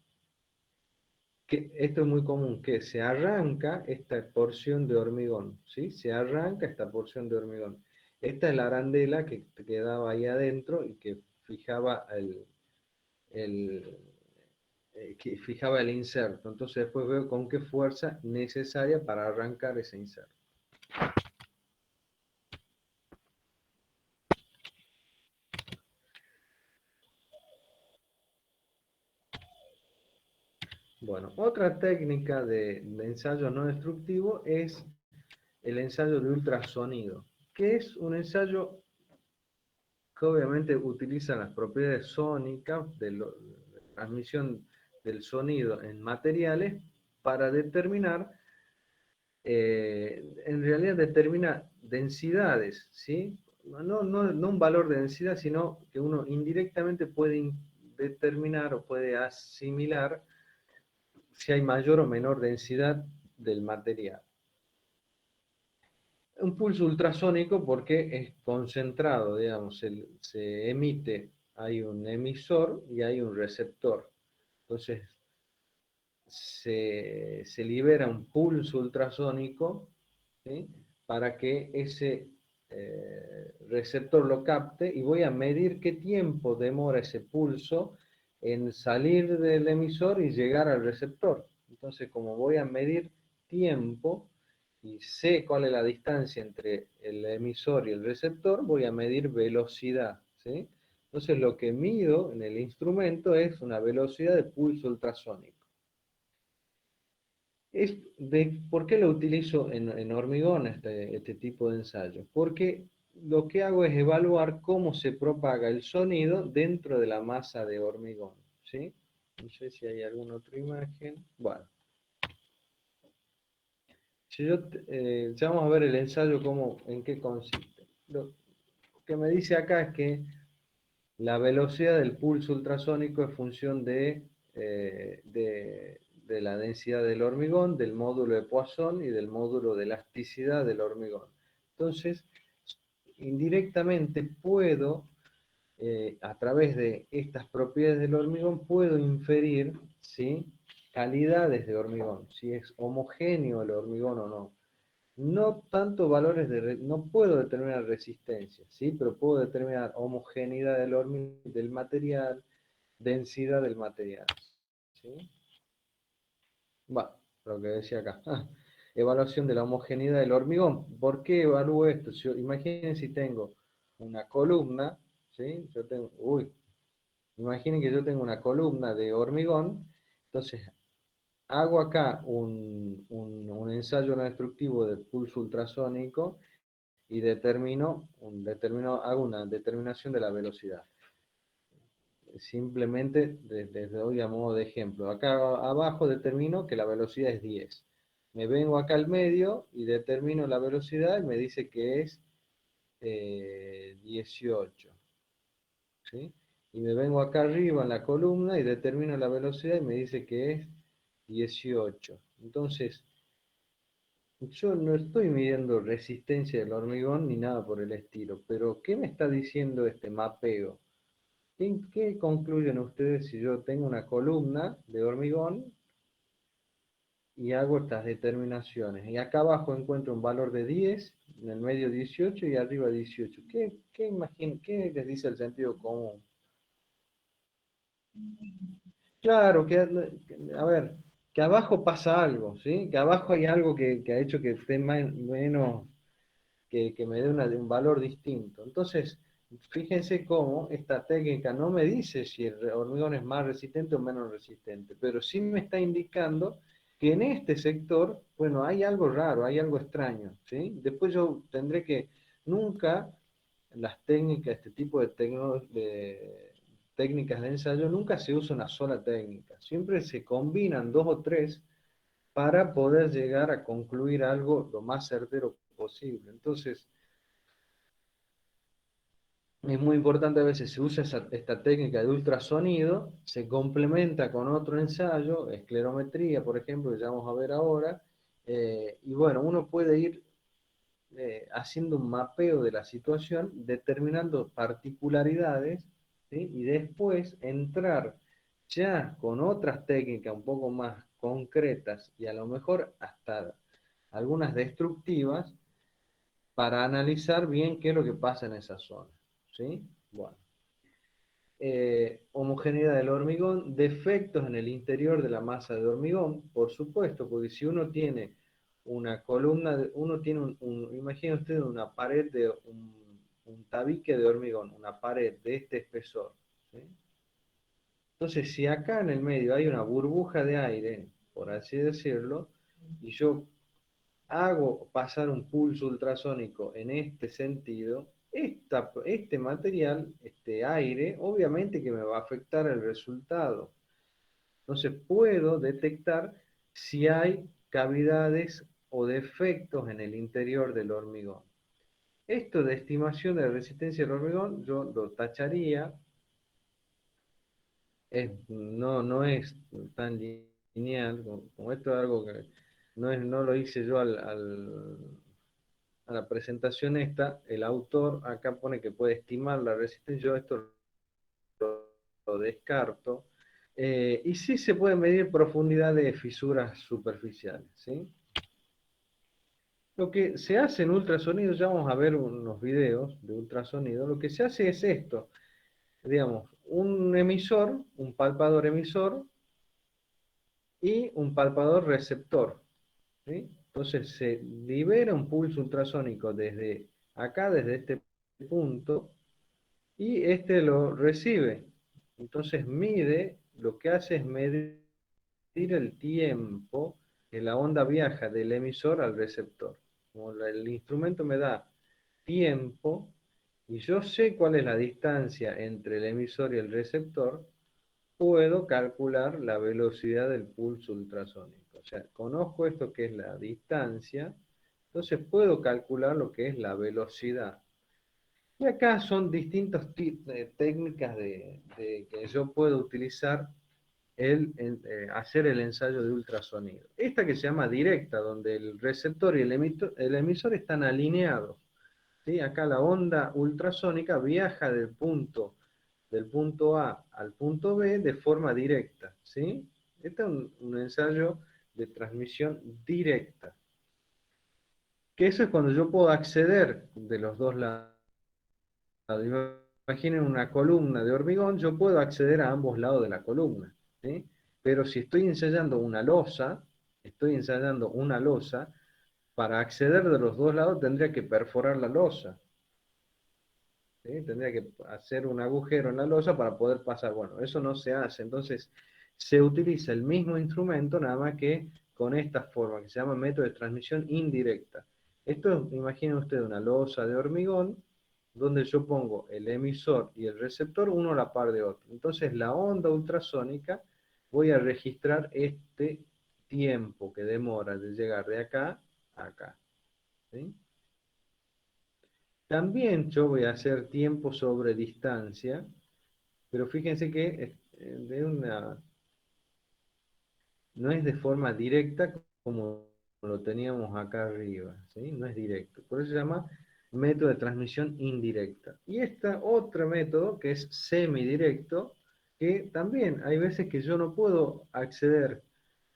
Que esto es muy común, que se arranca esta porción de hormigón, ¿sí? Se arranca esta porción de hormigón. Esta es la arandela que quedaba ahí adentro y que el, fijaba el inserto. Entonces después veo con qué fuerza necesaria para arrancar ese inserto. Bueno, otra técnica de ensayo no destructivo es el ensayo de ultrasonido, que es un ensayo que obviamente utiliza las propiedades sónicas de transmisión del sonido en materiales para determinar, en realidad determina densidades, ¿sí? No un valor de densidad, sino que uno indirectamente puede determinar o puede asimilar si hay mayor o menor densidad del material. Un pulso ultrasónico porque es concentrado, digamos, se emite, hay un emisor y hay un receptor. Entonces, se libera un pulso ultrasónico, ¿sí? Para que ese receptor lo capte y voy a medir qué tiempo demora ese pulso en salir del emisor y llegar al receptor. Entonces, como voy a medir tiempo y sé cuál es la distancia entre el emisor y el receptor, voy a medir velocidad, ¿sí? Entonces, lo que mido en el instrumento es una velocidad de pulso ultrasónico. ¿Por qué lo utilizo en hormigón este tipo de ensayo? Porque lo que hago es evaluar cómo se propaga el sonido dentro de la masa de hormigón, ¿sí? No sé si hay alguna otra imagen. Bueno, ya vamos a ver el ensayo en qué consiste. Lo que me dice acá es que la velocidad del pulso ultrasónico es función de la densidad del hormigón, del módulo de Poisson y del módulo de elasticidad del hormigón. Entonces, indirectamente puedo, a través de estas propiedades del hormigón, puedo inferir, ¿sí?, calidades de hormigón, si es homogéneo el hormigón o no. No tanto valores no puedo determinar resistencia, ¿sí? Pero puedo determinar homogeneidad del material, densidad del material, ¿sí? Bueno, lo que decía acá. Evaluación de la homogeneidad del hormigón. ¿Por qué evalúo esto? Imaginen si tengo una columna, ¿sí? Imaginen que yo tengo una columna de hormigón, entonces hago acá un ensayo no destructivo de pulso ultrasónico y hago una determinación de la velocidad. Simplemente desde hoy a modo de ejemplo. Acá abajo determino que la velocidad es 10. Me vengo acá al medio y determino la velocidad y me dice que es 18. ¿Sí? Y me vengo acá arriba en la columna y determino la velocidad y me dice que es 18. Entonces, yo no estoy midiendo resistencia del hormigón ni nada por el estilo, pero ¿qué me está diciendo este mapeo? ¿Qué concluyen ustedes si yo tengo una columna de hormigón y hago estas determinaciones? Y acá abajo encuentro un valor de 10, en el medio 18 y arriba 18. ¿Qué les dice el sentido común? Claro, a ver, que abajo pasa algo, ¿sí? Que abajo hay algo que ha hecho que esté menos, que me dé un valor distinto. Entonces, fíjense cómo esta técnica no me dice si el hormigón es más resistente o menos resistente, pero sí me está indicando que en este sector, bueno, hay algo raro, hay algo extraño, ¿sí? Después yo tendré que, nunca las técnicas, este tipo de técnicas de ensayo, nunca se usa una sola técnica, siempre se combinan dos o tres para poder llegar a concluir algo lo más certero posible. Entonces, es muy importante, a veces se usa esta técnica de ultrasonido, se complementa con otro ensayo, esclerometría, por ejemplo, que ya vamos a ver ahora, y bueno, uno puede ir haciendo un mapeo de la situación, determinando particularidades, ¿sí? Y después entrar ya con otras técnicas un poco más concretas y a lo mejor hasta algunas destructivas para analizar bien qué es lo que pasa en esa zona, ¿sí? Bueno. Homogeneidad del hormigón, defectos en el interior de la masa de hormigón, por supuesto, porque si uno tiene una columna, uno tiene imagine usted una pared de un tabique de hormigón, una pared de este espesor, ¿sí? Entonces, si acá en el medio hay una burbuja de aire, por así decirlo, y yo hago pasar un pulso ultrasónico en este sentido, este material, este aire, obviamente que me va a afectar el resultado. Entonces puedo detectar si hay cavidades o defectos en el interior del hormigón. Esto de estimación de la resistencia del hormigón, yo lo tacharía, no es tan lineal, como esto es algo que no lo hice yo a la presentación esta, el autor acá pone que puede estimar la resistencia, yo esto lo descarto. Y sí se puede medir profundidad de fisuras superficiales, ¿sí? Lo que se hace en ultrasonido, ya vamos a ver unos videos de ultrasonido, lo que se hace es esto, digamos, un emisor, un palpador emisor y un palpador receptor, ¿sí? Entonces se libera un pulso ultrasónico desde acá, desde este punto, y este lo recibe. Entonces mide, lo que hace es medir el tiempo que la onda viaja del emisor al receptor. Como el instrumento me da tiempo y yo sé cuál es la distancia entre el emisor y el receptor, puedo calcular la velocidad del pulso ultrasónico. O sea, conozco esto que es la distancia, entonces puedo calcular lo que es la velocidad. Y acá son distintas técnicas que yo puedo utilizar hacer el ensayo de ultrasonido. Esta que se llama directa, donde el receptor y el emisor están alineados. ¿Sí? Acá la onda ultrasónica viaja del punto A al punto B de forma directa. ¿Sí? Este es un ensayo de transmisión directa. Que eso es cuando yo puedo acceder de los dos lados. Imaginen una columna de hormigón, yo puedo acceder a ambos lados de la columna, ¿sí? Pero si estoy ensayando una losa, para acceder de los dos lados tendría que perforar la losa, ¿sí? Tendría que hacer un agujero en la losa para poder pasar. Bueno, eso no se hace, entonces se utiliza el mismo instrumento, nada más que con esta forma, que se llama método de transmisión indirecta. Esto, imaginen ustedes una losa de hormigón, donde yo pongo el emisor y el receptor uno a la par de otro. Entonces la onda ultrasónica, voy a registrar este tiempo que demora de llegar de acá a acá, ¿sí? También yo voy a hacer tiempo sobre distancia, pero fíjense que no es de forma directa como lo teníamos acá arriba, ¿sí? No es directo. Por eso se llama método de transmisión indirecta. Y este otro método que es semidirecto, que también hay veces que yo no puedo acceder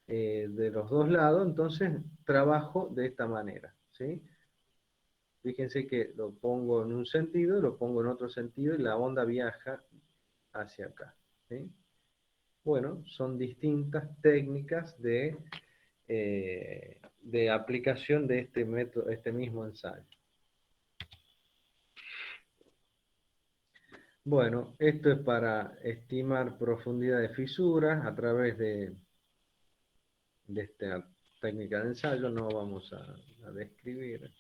de los dos lados, entonces trabajo de esta manera, ¿sí? Fíjense que lo pongo en un sentido, lo pongo en otro sentido y la onda viaja hacia acá, ¿sí? Bueno, son distintas técnicas de aplicación de este método, este mismo ensayo. Bueno, esto es para estimar profundidad de fisuras a través de esta técnica de ensayo. No vamos a describir.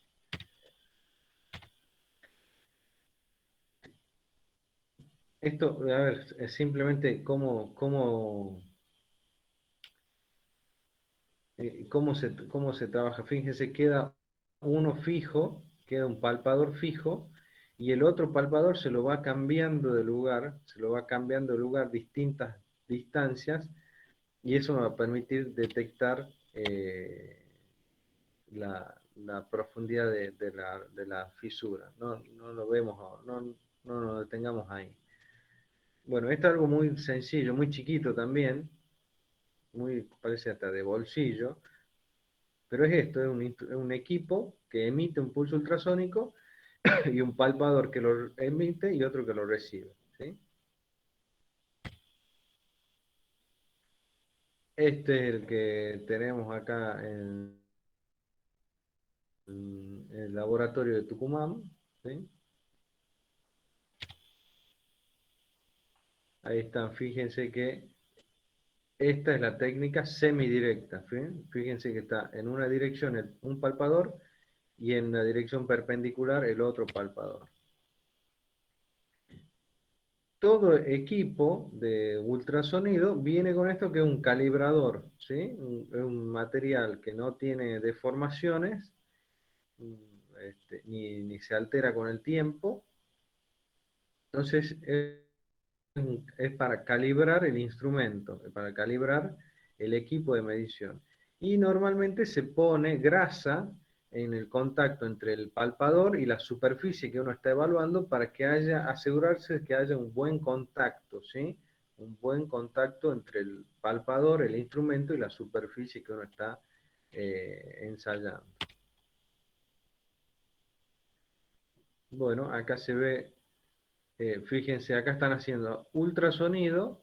Esto, a ver, es simplemente cómo se trabaja. Fíjense, queda uno fijo, queda un palpador fijo, y el otro palpador se lo va cambiando de lugar, se lo va cambiando de lugar distintas distancias, y eso me va a permitir detectar la profundidad de la fisura. No lo vemos, no nos detengamos ahí. Bueno, esto es algo muy sencillo, muy chiquito también, parece hasta de bolsillo, pero es esto, es un equipo que emite un pulso ultrasónico y un palpador que lo emite y otro que lo recibe, ¿sí? Este es el que tenemos acá en el laboratorio de Tucumán, ¿sí? Ahí están, fíjense que esta es la técnica semidirecta, ¿sí? Fíjense que está en una dirección un palpador y en la dirección perpendicular el otro palpador. Todo equipo de ultrasonido viene con esto que es un calibrador, ¿sí? Es un material que no tiene deformaciones, ni se altera con el tiempo. Entonces es para calibrar el instrumento, para calibrar el equipo de medición. Y normalmente se pone grasa en el contacto entre el palpador y la superficie que uno está evaluando para que asegurarse de que haya un buen contacto, ¿sí? Un buen contacto entre el palpador, el instrumento y la superficie que uno está ensayando. Bueno, acá se ve, fíjense, acá están haciendo ultrasonido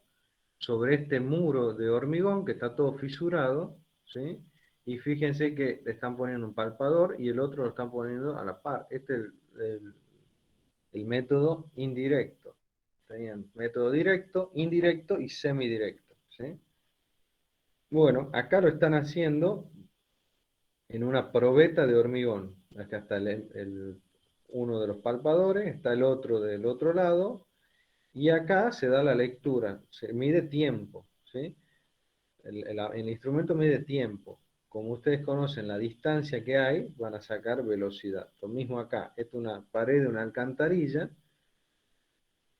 sobre este muro de hormigón que está todo fisurado, ¿sí? Y fíjense que le están poniendo un palpador y el otro lo están poniendo a la par. Este es el método indirecto. Tenían método directo, indirecto y semidirecto, ¿sí? Bueno, acá lo están haciendo en una probeta de hormigón. Acá está uno de los palpadores, está el otro del otro lado, y acá se da la lectura, se mide tiempo, ¿sí? El instrumento mide tiempo. Como ustedes conocen la distancia que hay, van a sacar velocidad. Lo mismo acá, esta es una pared de una alcantarilla,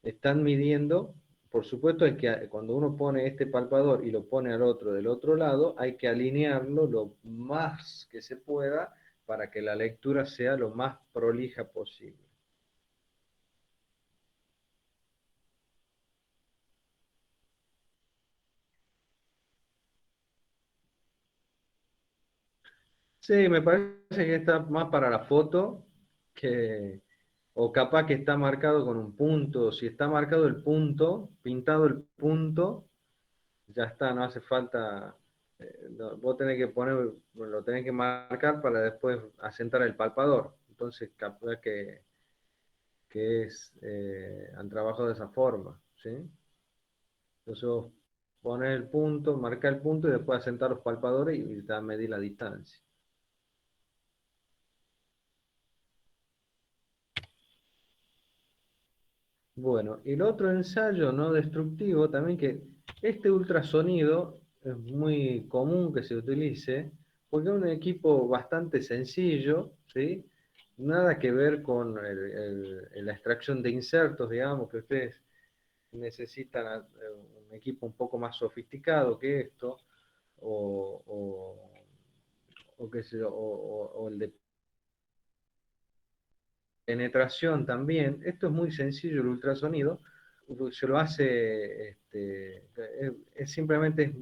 están midiendo, por supuesto es que cuando uno pone este palpador y lo pone al otro del otro lado, hay que alinearlo lo más que se pueda para que la lectura sea lo más prolija posible. Sí, me parece que está más para la foto que, o capaz que está marcado con un punto. Si está marcado el punto, pintado el punto, ya está, no hace falta. Vos tenés que poner, lo tenés que marcar para después asentar el palpador. Entonces, capaz han trabajado de esa forma, ¿sí? Entonces vos pones el punto, marca el punto y después asentar los palpadores y te va a medir la distancia. Bueno, y el otro ensayo no destructivo también que este ultrasonido es muy común que se utilice porque es un equipo bastante sencillo, ¿sí? Nada que ver con la extracción de insertos, digamos, que ustedes necesitan un equipo un poco más sofisticado que esto, o, o, o qué sé yo, o el de penetración también. Esto es muy sencillo, el ultrasonido. Se lo hace, simplemente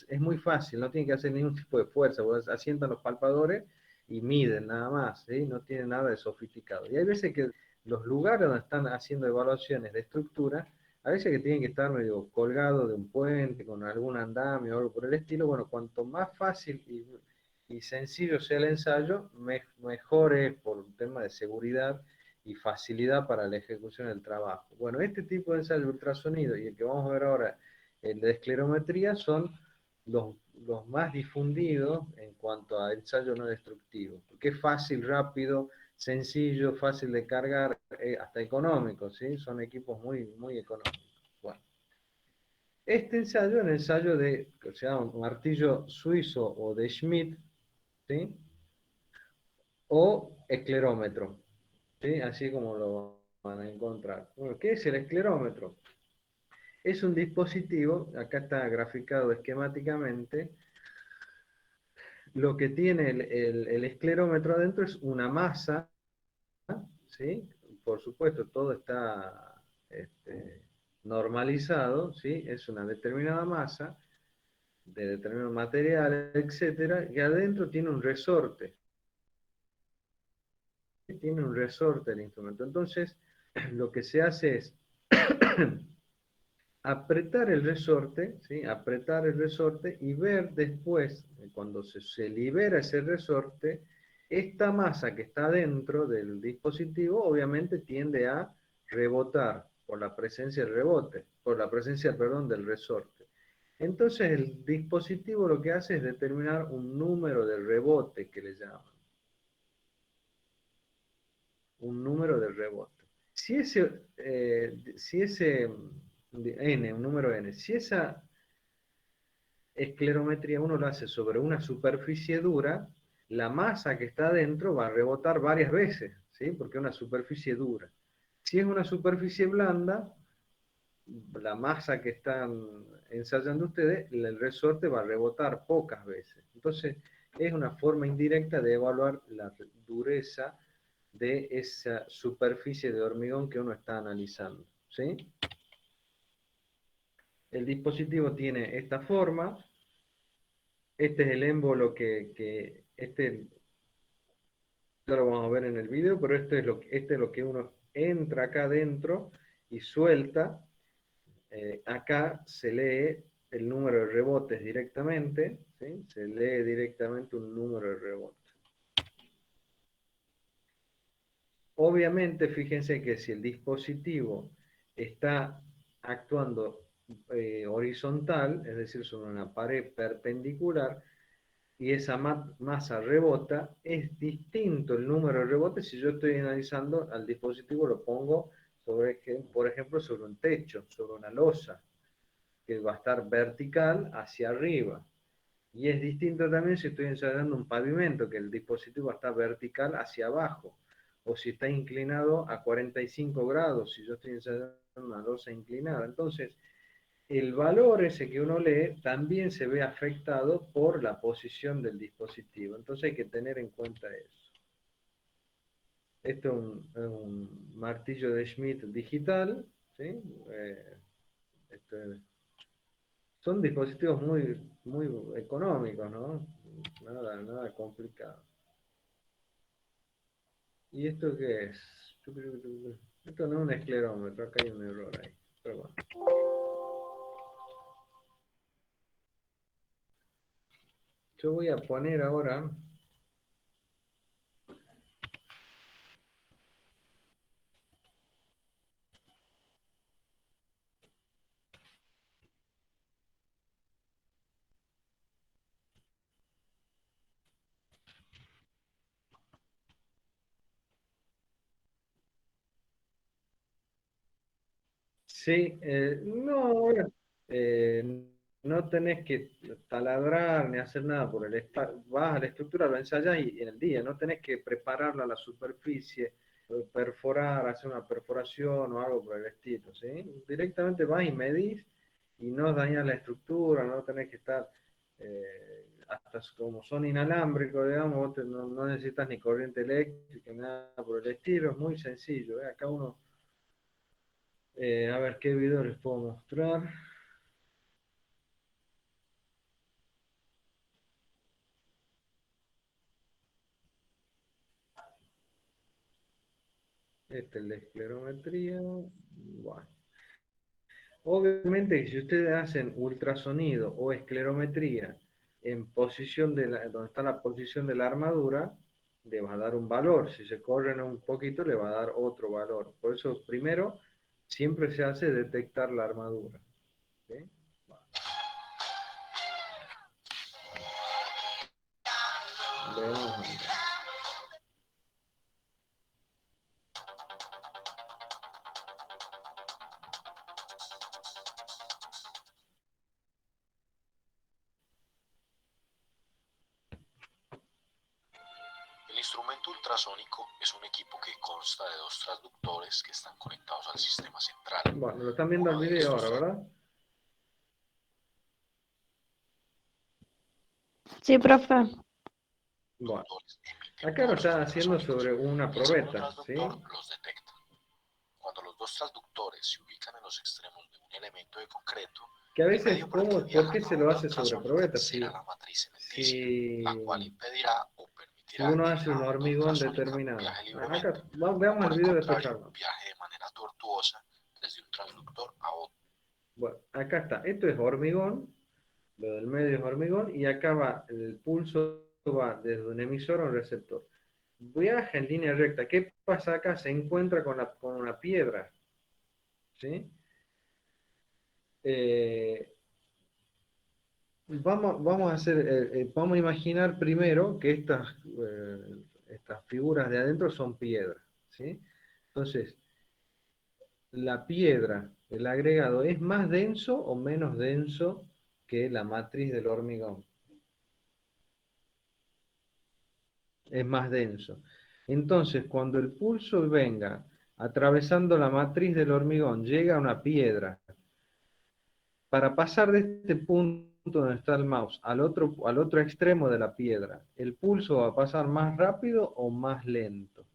es muy fácil, no tiene que hacer ningún tipo de fuerza, porque asientan los palpadores y miden nada más, ¿sí? No tiene nada de sofisticado. Y hay veces que los lugares donde están haciendo evaluaciones de estructura, a veces que tienen que estar medio colgados de un puente, con algún andamio o algo por el estilo. Bueno, cuanto más fácil y sencillo sea el ensayo, mejor es por un tema de seguridad y facilidad para la ejecución del trabajo. Bueno, este tipo de ensayo de ultrasonido y el que vamos a ver ahora, el de esclerometría, son los más difundidos en cuanto a ensayo no destructivo, porque es fácil, rápido, sencillo, fácil de cargar, hasta económico, ¿sí? Son equipos muy, muy económicos. Bueno, este ensayo es el ensayo de, que se llama un martillo suizo o de Schmidt, ¿sí? O esclerómetro, ¿sí? Así como lo van a encontrar. Bueno, ¿qué es el esclerómetro? Es un dispositivo, acá está graficado esquemáticamente, lo que tiene el esclerómetro adentro es una masa, ¿sí? Por supuesto, todo está normalizado, ¿sí? Es una determinada masa, de determinado material, etcétera, y adentro tiene un resorte. Tiene un resorte el instrumento. Entonces, lo que se hace es apretar el resorte, ¿sí? Apretar el resorte y ver después, cuando se libera ese resorte, esta masa que está dentro del dispositivo obviamente tiende a rebotar por la presencia del rebote, por la presencia, perdón, del resorte. Entonces el dispositivo lo que hace es determinar un número de rebote que le llaman. Un número de rebote. Si ese n, un número n, si esa esclerometría uno lo hace sobre una superficie dura, la masa que está adentro va a rebotar varias veces, ¿sí? Porque es una superficie dura. Si es una superficie blanda, la masa que está ensayando ustedes, el resorte va a rebotar pocas veces. Entonces, es una forma indirecta de evaluar la dureza de esa superficie de hormigón que uno está analizando, ¿sí? El dispositivo tiene esta forma. Este es el émbolo este ya lo vamos a ver en el video, pero este es lo que uno entra acá adentro y suelta. Acá se lee el número de rebotes directamente, ¿sí? Se lee directamente un número de rebotes. Obviamente, fíjense que si el dispositivo está actuando horizontal, es decir, sobre una pared perpendicular, y esa masa rebota, es distinto el número de rebotes si yo estoy analizando al dispositivo, lo pongo sobre, por ejemplo, sobre un techo, sobre una losa, que va a estar vertical hacia arriba. Y es distinto también si estoy ensayando un pavimento, que el dispositivo está vertical hacia abajo, o si está inclinado a 45 grados, si yo estoy ensayando una losa inclinada. Entonces, el valor ese que uno lee también se ve afectado por la posición del dispositivo. Entonces hay que tener en cuenta eso. Esto es un martillo de Schmidt digital, ¿sí? Son dispositivos muy económicos, ¿no? Nada complicado. ¿Y esto qué es? Esto no es un esclerómetro, acá hay un error ahí. Pero bueno. Yo voy a poner ahora. Sí, eh, no tenés que taladrar ni hacer nada por el estilo. Vas a la estructura, lo ensayas y en el día, no tenés que prepararla a la superficie, perforar, hacer una perforación o algo por el estilo, ¿sí? Directamente vas y medís y no dañas la estructura, no tenés que estar, hasta como son inalámbricos, digamos, no necesitas ni corriente eléctrica, nada por el estilo, es muy sencillo, ¿eh? Acá uno a ver qué video les puedo mostrar. Este es el de esclerometría. Bueno. Obviamente, si ustedes hacen ultrasonido o esclerometría en posición donde está la posición de la armadura, le va a dar un valor. Si se corren un poquito, le va a dar otro valor. Por eso, primero, siempre se hace detectar la armadura. ¿Sí? Veamos.
El instrumento ultrasónico es un equipo que consta de dos transductores que están conectados al sistema central.
Bueno, lo están viendo el video ahora, ¿verdad?
Sí, profe.
Bueno, acá lo está haciendo sobre una
Y el segundo
probeta, ¿sí?
transductor los detecta. Cuando los dos transductores se ubican en los extremos de un elemento de concreto,
Que a
el
veces,
medio por el que
¿por
viaja
qué
la
se lo
onda
hace sobre
ultrasónica
probeta?
será la matriz en el disco,
Si,
la cual impedirá o
si
permitirá
uno
que
hace
la
un
onda
hormigón
ultrasónica
determinado.
viaje libremente,
Acá,
o
veamos
por
el
el
video y después
contrario,
charlamos.
viaje de manera tortuosa desde un transductor a otro.
Bueno, acá está. Esto es hormigón, lo del medio es hormigón, y acá va, el pulso va desde un emisor a un receptor. Viaja en línea recta. ¿Qué pasa acá? Se encuentra con una piedra. ¿Sí? Eh, vamos a imaginar primero que estas figuras de adentro son piedras, ¿sí? Entonces, la piedra, el agregado, ¿es más denso o menos denso que la matriz del hormigón? Es más denso. Entonces, cuando el pulso venga atravesando la matriz del hormigón, llega a una piedra, para pasar de este punto donde está el mouse al otro extremo de la piedra, ¿el pulso va a pasar más rápido o más lento?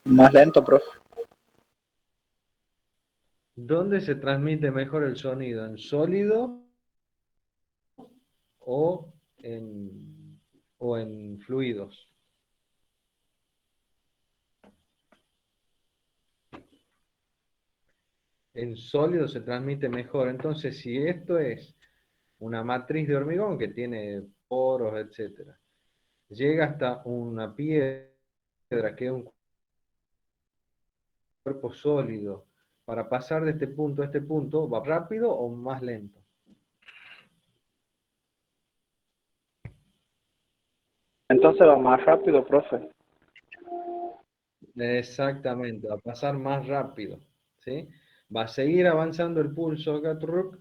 Más lento, profe.
¿Dónde se transmite mejor el sonido? ¿En sólido o en fluidos? En sólido se transmite mejor. Entonces, si esto es una matriz de hormigón que tiene poros, etcétera, llega hasta una piedra que es un cuerpo sólido, para pasar de este punto a este punto, ¿va rápido o más lento?
Entonces va más rápido, profe.
Exactamente, va a pasar más rápido, ¿sí? Va a seguir avanzando el pulso acá,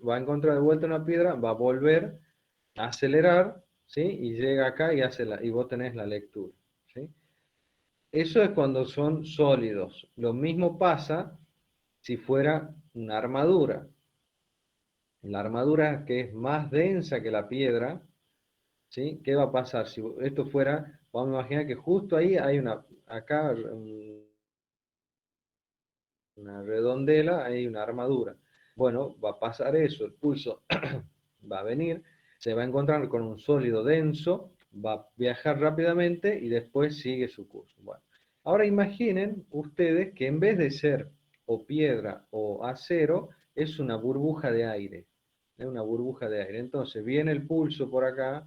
va a encontrar de vuelta una piedra, va a volver a acelerar, ¿sí? Y llega acá y y vos tenés la lectura, ¿sí? Eso es cuando son sólidos. Lo mismo pasa si fuera una armadura. La armadura que es más densa que la piedra, ¿sí? ¿Qué va a pasar? Si esto fuera, vamos a imaginar que justo ahí hay acá una redondela, hay una armadura. Bueno, va a pasar eso, el pulso va a venir, se va a encontrar con un sólido denso, va a viajar rápidamente y después sigue su curso. Bueno, ahora imaginen ustedes que en vez de ser o piedra o acero, es una burbuja de aire. Es una burbuja de aire. Entonces viene el pulso por acá,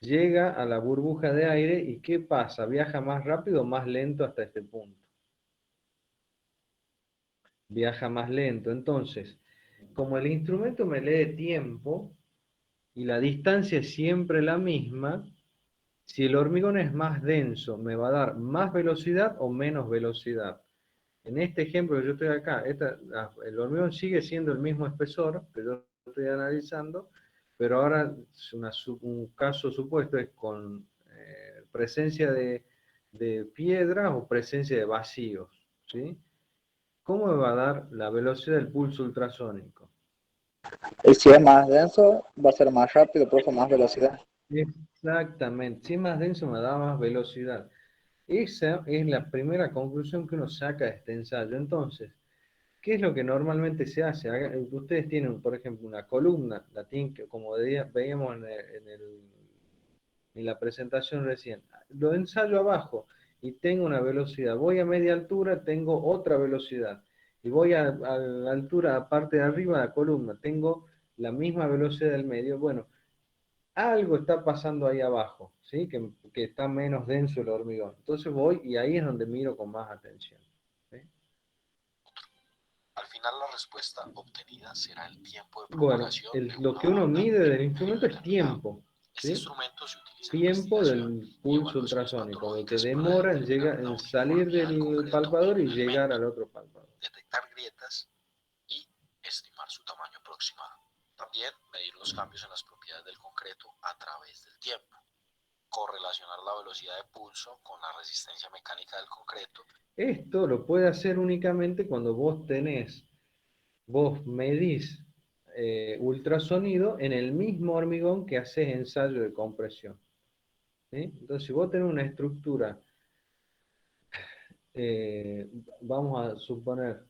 llega a la burbuja de aire y ¿qué pasa? ¿Viaja más rápido o más lento hasta este punto? Viaja más lento. Entonces, como el instrumento me lee tiempo y la distancia es siempre la misma, si el hormigón es más denso, ¿me va a dar más velocidad o menos velocidad? En este ejemplo que yo estoy acá, el hormigón sigue siendo el mismo espesor que yo estoy analizando, pero ahora un caso supuesto es con presencia de piedras o presencia de vacíos, ¿sí? ¿Cómo me va a dar la velocidad del pulso ultrasónico?
Y si es más denso, va a ser más rápido, profe, más velocidad.
Exactamente, si es más denso me da más velocidad. Esa es la primera conclusión que uno saca de este ensayo. Entonces, ¿qué es lo que normalmente se hace? Ustedes tienen, por ejemplo, una columna, la tienen que, como veíamos en la presentación recién, lo ensayo abajo y tengo una velocidad. Voy a media altura, tengo otra velocidad. Y voy a la altura, aparte de arriba de la columna, tengo la misma velocidad del medio. Bueno, algo está pasando ahí abajo, ¿sí? Que está menos denso el hormigón. Entonces voy y ahí es donde miro con más atención, ¿sí?
Al final la respuesta obtenida será el tiempo de
Bueno,
propagación de
lo
una
que uno
onda
mide del
en un medio
instrumento es
determinado.
tiempo,
Este
¿sí?
instrumento se utiliza en
Tiempo
investigación
del
y
pulso
evaluaciones
ultrasónico, lo que
patológicas para
demora
determinar la
en salir
uniformidad del
del
concreto
palpador
en
y
un
llegar al
elemento,
otro palpador.
detectar grietas y estimar su tamaño aproximado. También medir los cambios en las propiedades del concreto a través del tiempo. Correlacionar la velocidad de pulso con la resistencia mecánica del concreto.
Esto lo puede hacer únicamente cuando vos medís ultrasonido en el mismo hormigón que haces ensayo de compresión, ¿sí? Entonces, si vos tenés una estructura, vamos a suponer,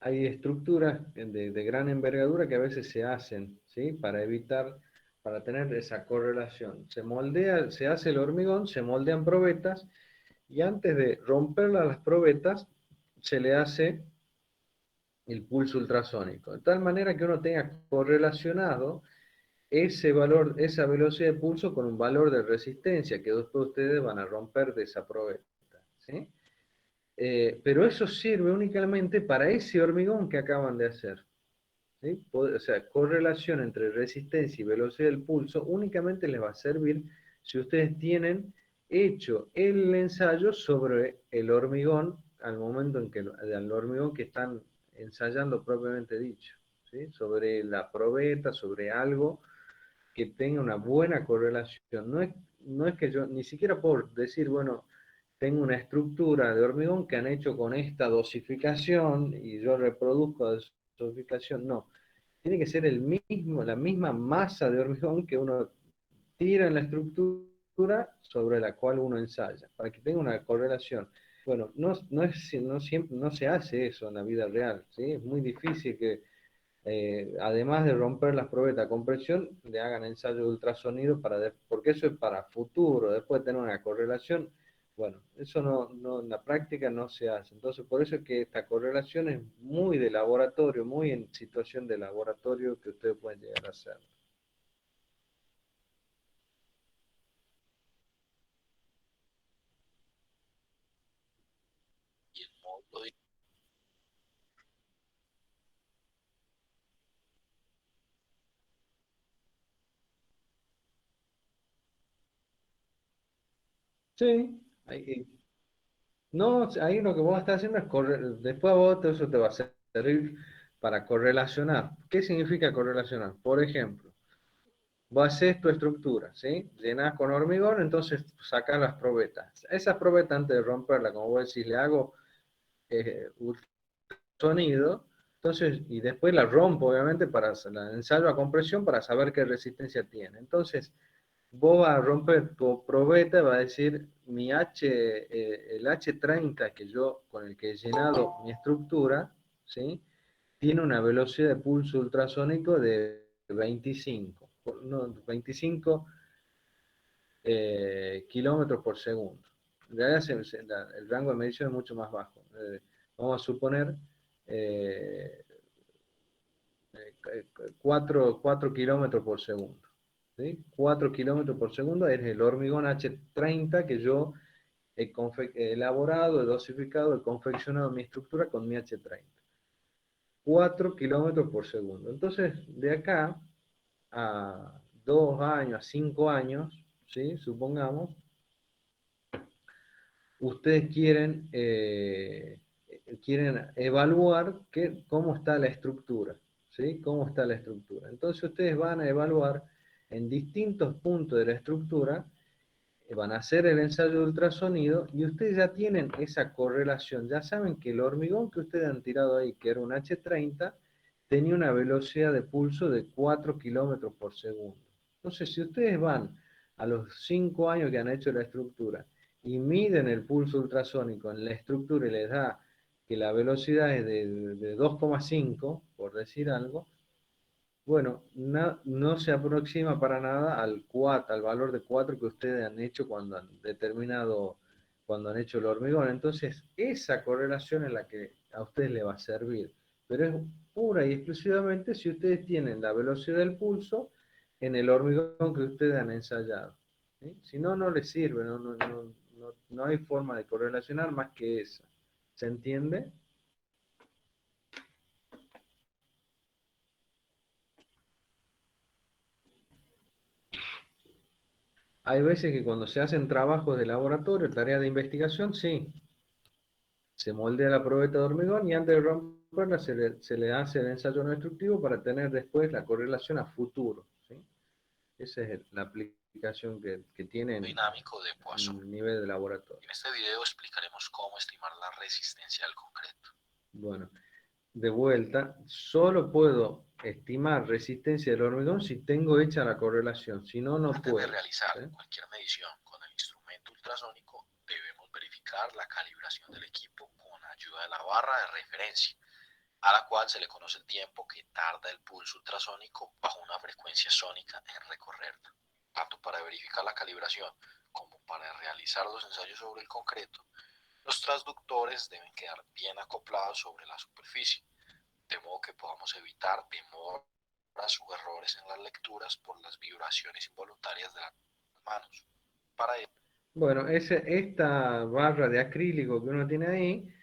hay estructuras de gran envergadura que a veces se hacen, ¿sí? Para tener esa correlación. Se hace el hormigón, se moldean probetas, y antes de romperlas las probetas, se le hace el pulso ultrasónico. De tal manera que uno tenga correlacionado ese valor, esa velocidad de pulso con un valor de resistencia que después ustedes van a romper de esa probeta, ¿sí? Pero eso sirve únicamente para ese hormigón que acaban de hacer, ¿sí? O sea, correlación entre resistencia y velocidad del pulso únicamente les va a servir si ustedes tienen hecho el ensayo sobre el hormigón al momento en que el hormigón que están ensayando propiamente dicho, ¿sí? Sobre la probeta, sobre algo que tenga una buena correlación. No es que yo ni siquiera puedo decir, bueno, tengo una estructura de hormigón que han hecho con esta dosificación y yo reproduzco dosificación, no. Tiene que ser la misma masa de hormigón que uno tira en la estructura sobre la cual uno ensaya, para que tenga una correlación. Bueno, no se hace eso en la vida real, ¿sí? Es muy difícil que, además de romper las probetas con presión, le hagan ensayo de ultrasonido, porque eso es para futuro, después de tener una correlación. Bueno, eso en la práctica no se hace. Entonces, por eso es que esta correlación es muy de laboratorio, muy en situación de laboratorio que ustedes pueden llegar a hacer.
Y el módulo de
Sí, no, ahí lo que vos estás haciendo es después a vos eso te va a servir para correlacionar. ¿Qué significa correlacionar? Por ejemplo, vos haces tu estructura, ¿sí? Llenás con hormigón, entonces sacás las probetas. Esas probetas, antes de romperla, como vos decís, le hago ultrasonido, entonces, y después la rompo, obviamente, la ensayo a compresión para saber qué resistencia tiene. Entonces, vos vas a romper tu probeta, va a decir el H30 con el que he llenado mi estructura, ¿sí? Tiene una velocidad de pulso ultrasónico de 25, 25 kilómetros por segundo. En realidad el rango de medición es mucho más bajo. Vamos a suponer eh, 4 kilómetros por segundo. ¿Sí? 4 kilómetros por segundo es el hormigón H30 que yo he elaborado, he dosificado, he confeccionado mi estructura con mi H30. 4 kilómetros por segundo. Entonces, de acá a 2 años, a 5 años, ¿sí? Supongamos, ustedes quieren evaluar cómo está la estructura, ¿sí? Cómo está la estructura. Entonces ustedes van a evaluar en distintos puntos de la estructura, van a hacer el ensayo de ultrasonido y ustedes ya tienen esa correlación, ya saben que el hormigón que ustedes han tirado ahí, que era un H30, tenía una velocidad de pulso de 4 kilómetros por segundo. Entonces, si ustedes van a los 5 años que han hecho la estructura y miden el pulso ultrasónico en la estructura y les da que la velocidad es de 2,5, por decir algo, bueno, no se aproxima para nada al valor de 4 que ustedes han hecho cuando han hecho el hormigón. Entonces, esa correlación es la que a ustedes les va a servir. Pero es pura y exclusivamente si ustedes tienen la velocidad del pulso en el hormigón que ustedes han ensayado. ¿Sí? Si no, no les sirve, no hay forma de correlacionar más que esa. ¿Se entiende? Hay veces que cuando se hacen trabajos de laboratorio, tareas de investigación, sí, se moldea la probeta de hormigón y antes de romperla se le hace el ensayo no destructivo para tener después la correlación a futuro, ¿sí? Esa es la aplicación que tiene
dinámico de Poisson.
en nivel de laboratorio.
En este video explicaremos cómo estimar la resistencia al concreto.
Bueno, de vuelta, solo puedo estimar resistencia del hormigón si tengo hecha la correlación, si no, no
Antes
puedo.
de realizar
¿Sí?
cualquier medición con el instrumento ultrasónico, debemos verificar la calibración del equipo con ayuda de la barra de referencia, a la cual se le conoce el tiempo que tarda el pulso ultrasónico bajo una frecuencia sónica en recorrerla. Tanto para verificar la calibración como para realizar los ensayos sobre el concreto, los transductores deben quedar bien acoplados sobre la superficie, de modo que podamos evitar demoras o errores en las lecturas por las vibraciones involuntarias de las manos. Para ello,
Bueno, esta barra de acrílico que uno tiene ahí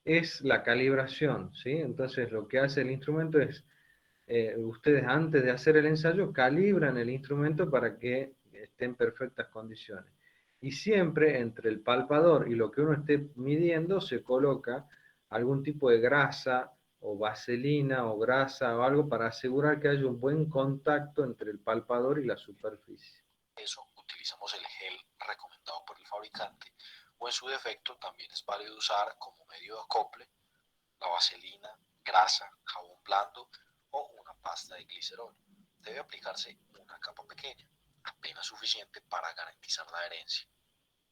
es la calibración, ¿sí? Entonces lo que hace el instrumento es, ustedes antes de hacer el ensayo calibran el instrumento para que esté en perfectas condiciones. Y siempre entre el palpador y lo que uno esté midiendo se coloca algún tipo de grasa o vaselina o grasa o algo para asegurar que haya un buen contacto entre el palpador y la superficie.
eso utilizamos el gel recomendado por el fabricante o en su defecto también es válido usar como medio de acople la vaselina grasa, jabón blando o una pasta de glicerol. Debe aplicarse una capa pequeña, apenas suficiente para garantizar la adherencia.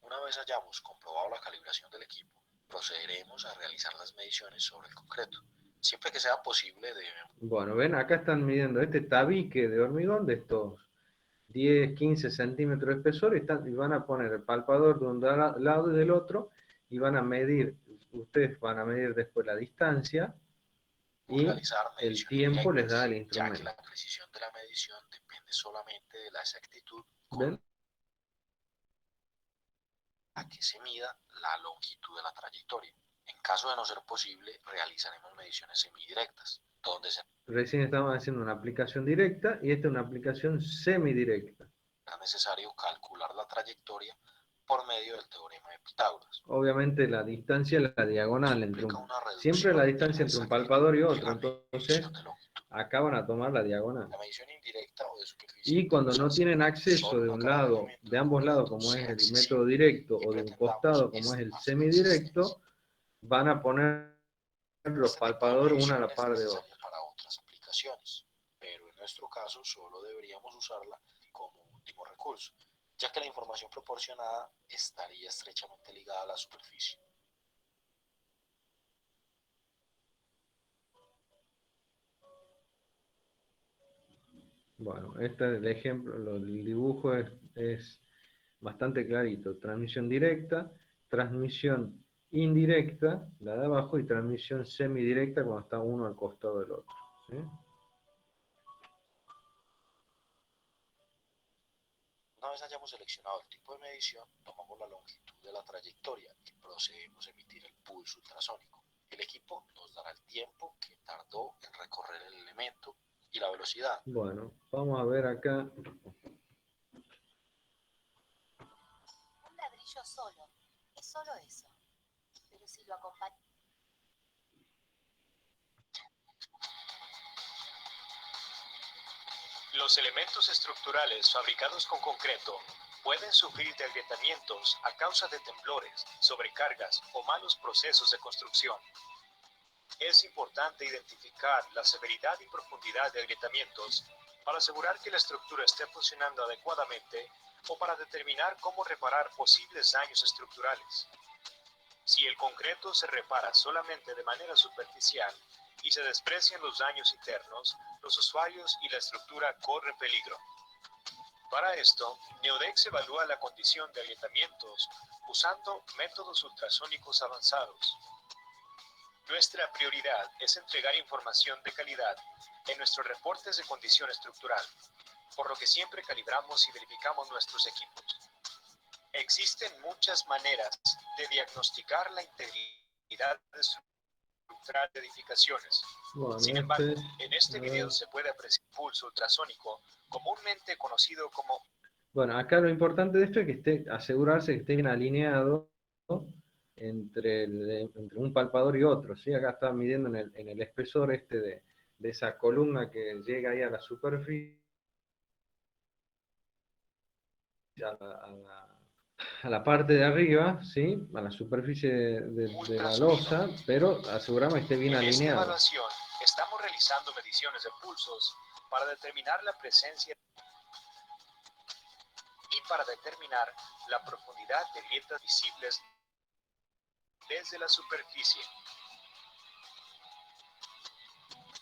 Una vez hayamos comprobado la calibración del equipo, procederemos a realizar las mediciones sobre el concreto. Siempre que sea posible debemos...
Bueno, ven, acá están midiendo este tabique de hormigón de estos 10, 15 centímetros de espesor y van a poner el palpador de un lado y del otro y van a medir, ustedes van a medir después la distancia y
realizar
el
mediciones
tiempo les da el
directas, ya que
instrumento.
la precisión de la medición depende solamente de la exactitud con
¿Ven?
la que se mida la longitud de la trayectoria. En caso de no ser posible, realizaremos mediciones semidirectas, donde será
Recién estamos haciendo una aplicación directa y esta es una aplicación semidirecta.
necesario calcular la trayectoria por medio del teorema de Pitágoras.
Obviamente la distancia es la diagonal entre siempre la distancia entre un palpador y otro, entonces acá van a tomar la diagonal.
La medición indirecta o de superficie
Y cuando no tienen acceso de un lado, de ambos lados, como es el método directo, o de un costado, como es el semidirecto, van a poner los palpadores una a la par de otra.
para otras aplicaciones, pero en nuestro caso solo deberíamos usarla como último recurso, ya que la información proporcionada estaría estrechamente ligada a la superficie.
Bueno, este es el ejemplo, el dibujo es bastante clarito. Transmisión directa, transmisión indirecta, la de abajo, y transmisión semidirecta cuando está uno al costado del otro. ¿Sí?
Una vez hayamos seleccionado el tipo de medición, tomamos la longitud de la trayectoria y procedemos a emitir el pulso ultrasónico. El equipo nos dará el tiempo que tardó en recorrer el elemento y la velocidad.
Bueno, vamos a ver acá.
Un ladrillo solo, es solo eso. Pero si lo acompaña...
Los elementos estructurales fabricados con concreto pueden sufrir de agrietamientos a causa de temblores, sobrecargas o malos procesos de construcción. Es importante identificar la severidad y profundidad de agrietamientos para asegurar que la estructura esté funcionando adecuadamente o para determinar cómo reparar posibles daños estructurales. Si el concreto se repara solamente de manera superficial y se desprecian los daños internos, los usuarios y la estructura corren peligro. Para esto, Neodex evalúa la condición de agrietamientos usando métodos ultrasónicos avanzados. Nuestra prioridad es entregar información de calidad en nuestros reportes de condición estructural, por lo que siempre calibramos y verificamos nuestros equipos. Existen muchas maneras de diagnosticar la integridad estructural de edificaciones.
Bueno,
Sin embargo, en este video se puede apreciar el pulso ultrasónico, comúnmente conocido como...
Bueno, acá lo importante de esto es que asegurarse que esté bien alineado entre un palpador y otro, ¿sí? Acá está midiendo en el espesor de esa columna que llega ahí a la superficie, a la parte de arriba, ¿sí? A la superficie de la losa, pero aseguramos que esté bien
En esta
alineado.
evaluación, estamos realizando mediciones de pulsos para determinar la presencia y para determinar la profundidad de grietas visibles desde la superficie.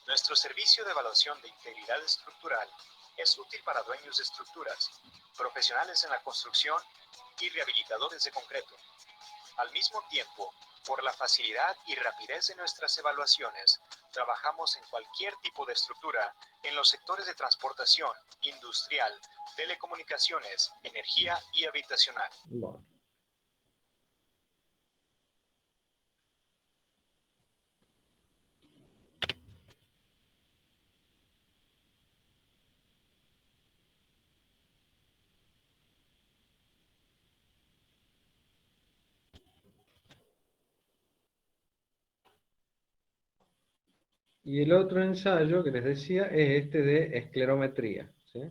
Nuestro servicio de evaluación de integridad estructural es útil para dueños de estructuras, profesionales en la construcción y rehabilitadores de concreto. Al mismo tiempo, por la facilidad y rapidez de nuestras evaluaciones, trabajamos en cualquier tipo de estructura en los sectores de transportación, industrial, telecomunicaciones, energía y habitacional.
Bueno. Y el otro ensayo que les decía es este de esclerometría, ¿sí?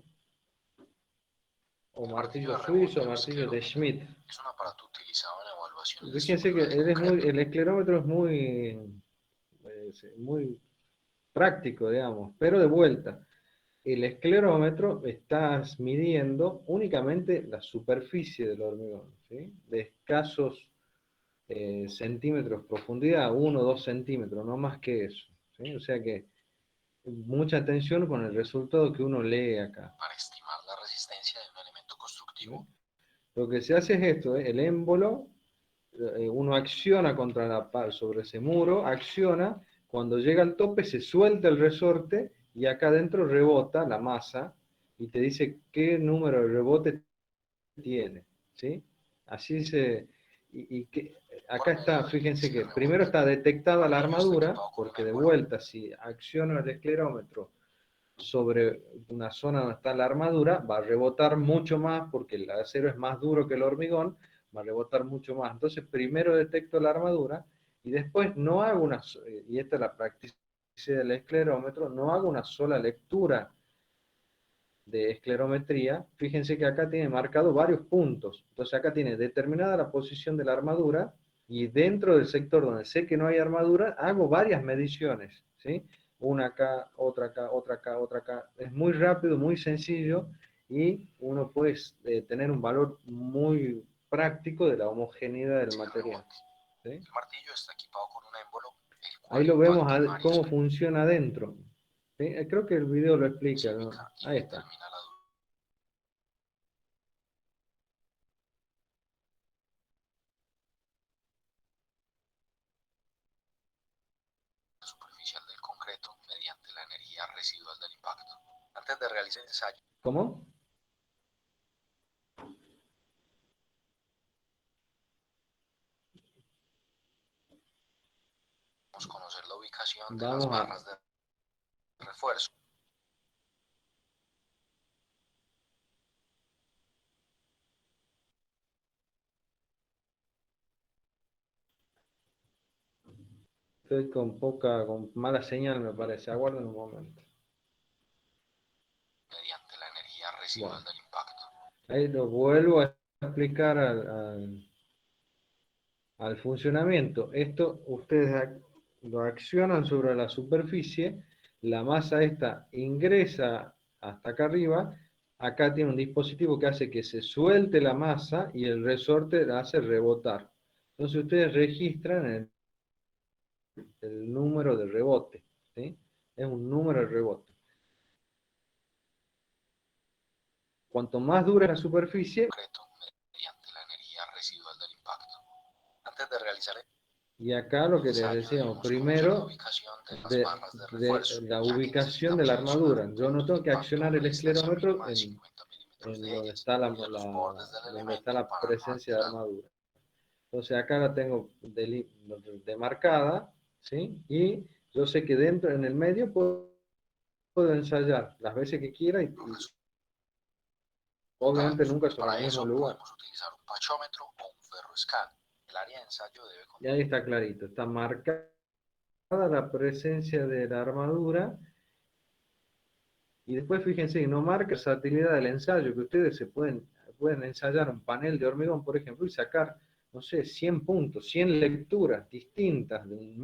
O martillo suizo, o martillo de Schmidt.
Es un aparato utilizado en evaluaciones de
Fíjense que
estructuras de concreto.
el esclerómetro es muy práctico, digamos, pero de vuelta. El esclerómetro estás midiendo únicamente la superficie del hormigón, ¿sí? De escasos centímetros de profundidad, 1 o 2 centímetros, no más que eso, ¿sí? O sea que mucha atención con el resultado que uno lee acá.
Para estimar la resistencia de un elemento constructivo,
Lo que se hace es esto, el émbolo, uno acciona contra sobre ese muro, acciona, cuando llega al tope se suelta el resorte y acá adentro rebota la masa y te dice qué número de rebote tiene, ¿sí? Así se... acá está, fíjense que primero está detectada la armadura, porque de vuelta, si acciono el esclerómetro sobre una zona donde está la armadura, va a rebotar mucho más, porque el acero es más duro que el hormigón, va a rebotar mucho más. Entonces, primero detecto la armadura, y después no hago una, y esta es la practicidad del esclerómetro, no hago una sola lectura de esclerometría. Fíjense que acá tiene marcado varios puntos. Entonces acá tiene determinada la posición de la armadura, y dentro del sector donde sé que no hay armadura, hago varias mediciones, ¿sí? Una acá, otra acá, otra acá, otra acá. Es muy rápido, muy sencillo, y uno puede tener un valor muy práctico de la homogeneidad del material, ¿sí?
el martillo está equipado con un émbolo, el cual
Ahí lo vemos
impacta en varios
cómo
puntos.
funciona adentro, ¿sí? Creo que el video lo explica, ¿no?
Química y
Ahí está.
determina la dureza superficial del concreto mediante la energía residual del impacto. Antes de realizar el ensayo,
¿Cómo?
vamos a conocer la ubicación de las
Vamos a...
barras de refuerzo.
Estoy con mala señal, me parece. Aguarden un momento.
Mediante la energía residual
Bueno,
del impacto.
ahí lo vuelvo a explicar al funcionamiento. Esto ustedes lo accionan sobre la superficie, la masa esta ingresa hasta acá arriba, acá tiene un dispositivo que hace que se suelte la masa y el resorte la hace rebotar. Entonces ustedes registran el número de rebote, ¿sí? Es un número de rebote. Cuanto más dura es la superficie,
Concreto mediante la energía residual del impacto. Antes de realizar
y acá lo que les
ensayo
decíamos,
debemos conocer la
primero
ubicación de las
de,
barras de
de
refuerzo,
la
ya que
ubicación de
necesitamos
la
solucionar
armadura.
un
Yo no
punto de
tengo que
impacto a
accionar
una
el
distancia
esclerómetro
mínima de 50 milímetros
en
de
donde
ellas
está
y de los bordes del
donde está
elemento
la
para no
presencia de
alterar.
armadura. Entonces acá la tengo demarcada, ¿sí? Y yo sé que dentro, en el medio, puedo ensayar las veces que quiera, y obviamente nunca sobre
Para
el mismo
eso
lugar.
podemos utilizar un pachómetro o un ferroescáner. El área de ensayo debe
Y
contener
ahí está clarito, está marcada la presencia de la armadura. Y después fíjense que no marca la versatilidad del ensayo, que ustedes pueden ensayar un panel de hormigón, por ejemplo, y sacar, no sé, 100 puntos, 100 lecturas distintas de un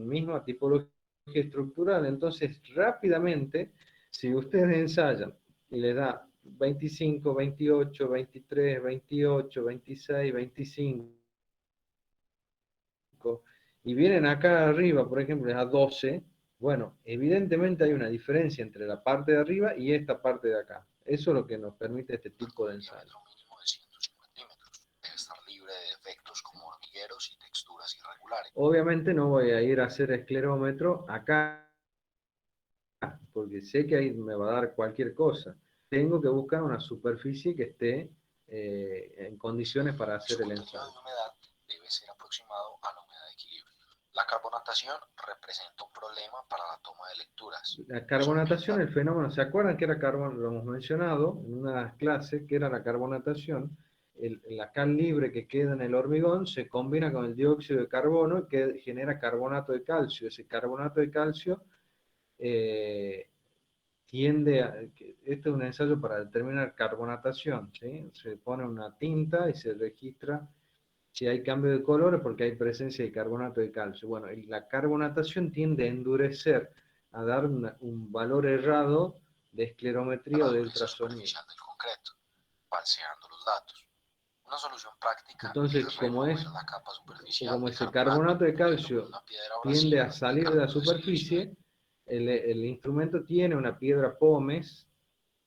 misma tipología estructural. Entonces, rápidamente, si ustedes ensayan y les da 25, 28, 23, 28, 26, 25, y vienen acá arriba, por ejemplo, les da 12, bueno, evidentemente hay una diferencia entre la parte de arriba y esta parte de acá. Eso es lo que nos permite este tipo de
un
ensayo.
diámetro mínimo de 150 centímetros. Debe estar libre de defectos como hormigueros y texturas irregulares.
Obviamente no voy a ir a hacer esclerómetro acá, porque sé que ahí me va a dar cualquier cosa. Tengo que buscar una superficie que esté en condiciones para hacer
Su
el
contenido
ensayo.
de humedad debe ser aproximado a la humedad de equilibrio. La carbonatación representa un problema para la toma de lecturas.
La carbonatación, el fenómeno, ¿se acuerdan que era carbón? Lo hemos mencionado en una clase, que era la carbonatación. La cal libre que queda en el hormigón se combina con el dióxido de carbono, que genera carbonato de calcio. Ese carbonato de calcio tiende a... Este es un ensayo para determinar carbonatación, ¿sí? Se pone una tinta y se registra Si hay cambio de color es porque hay presencia de carbonato de calcio. Bueno, y la carbonatación tiende a endurecer, a dar un valor errado de esclerometría
la
o de
dureza
ultrasonido.
superficial del concreto, falseando los datos. Una solución práctica
Entonces,
es remover la capa superficial
como
de
ese
carbonato
carbonato de
cubriendo con
calcio
una piedra
tiende
abrasiva
a
el
salir de la
cálculo de selección.
superficie, el instrumento tiene una piedra pómez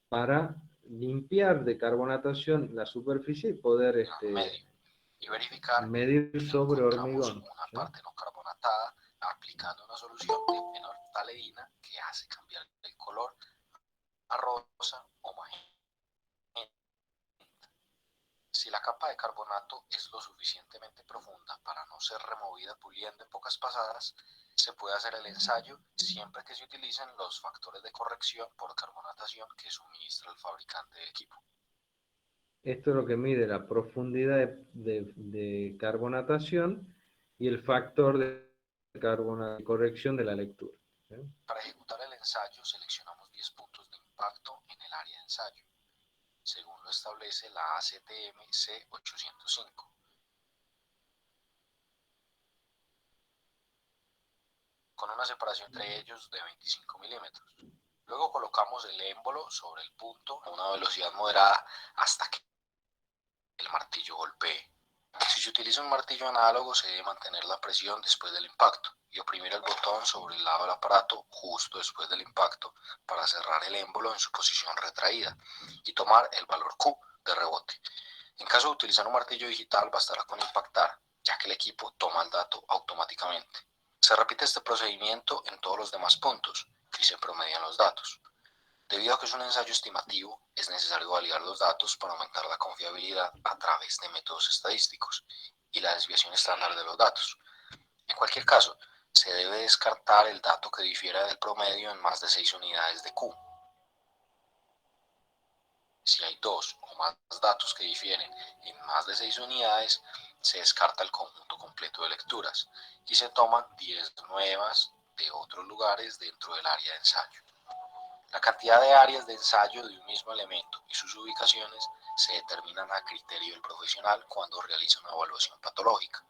para limpiar de carbonatación la superficie y poder
Medio, y verificar
medir
que
sobre
encontramos
hormigón.
una
¿Sí?
parte no carbonatada aplicando una solución de fenolftaleína que hace cambiar el color a rosa o magenta. Si la capa de carbonato es lo suficientemente profunda para no ser removida puliendo en pocas pasadas, se puede hacer el ensayo siempre que se utilicen los factores de corrección por carbonatación que suministra el fabricante del equipo.
Esto es lo que mide la profundidad de carbonatación y el factor de corrección de la lectura. ¿Sí?
Para ejecutar el ensayo seleccionamos 10 puntos de impacto en el área de ensayo, según lo establece la ACTM C805. Con una separación entre ellos de 25 milímetros. Luego colocamos el émbolo sobre el punto a una velocidad moderada hasta que el martillo golpee. Si se utiliza un martillo análogo, se debe mantener la presión después del impacto y oprimir el botón sobre el lado del aparato justo después del impacto para cerrar el émbolo en su posición retraída y tomar el valor Q de rebote. En caso de utilizar un martillo digital, bastará con impactar, ya que el equipo toma el dato automáticamente. Se repite este procedimiento en todos los demás puntos y se promedian los datos. Debido a que es un ensayo estimativo, es necesario validar los datos para aumentar la confiabilidad a través de métodos estadísticos y la desviación estándar de los datos. En cualquier caso, se debe descartar el dato que difiera del promedio en más de 6 unidades de Q. Si hay 2 o más datos que difieren en más de 6 unidades, se descarta el conjunto completo de lecturas y se toman 10 nuevas de otros lugares dentro del área de ensayo. La cantidad de áreas de ensayo de un mismo elemento y sus ubicaciones se determinan a criterio del profesional cuando realiza una evaluación patológica.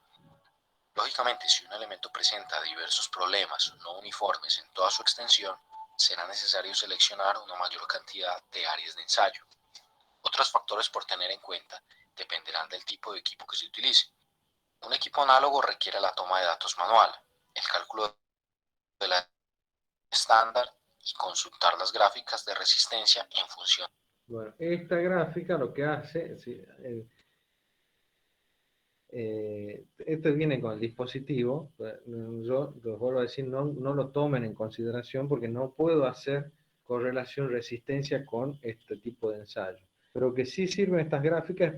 Lógicamente, si un elemento presenta diversos problemas no uniformes en toda su extensión, será necesario seleccionar una mayor cantidad de áreas de ensayo. Otros factores por tener en cuenta dependerán del tipo de equipo que se utilice. Un equipo análogo requiere la toma de datos manual, el cálculo de la estándar y consultar las gráficas de resistencia en función.
Bueno, esta gráfica lo que hace, esto viene con el dispositivo, yo les vuelvo a decir, no lo tomen en consideración porque no puedo hacer correlación resistencia con este tipo de ensayo. Pero que sí sirven estas gráficas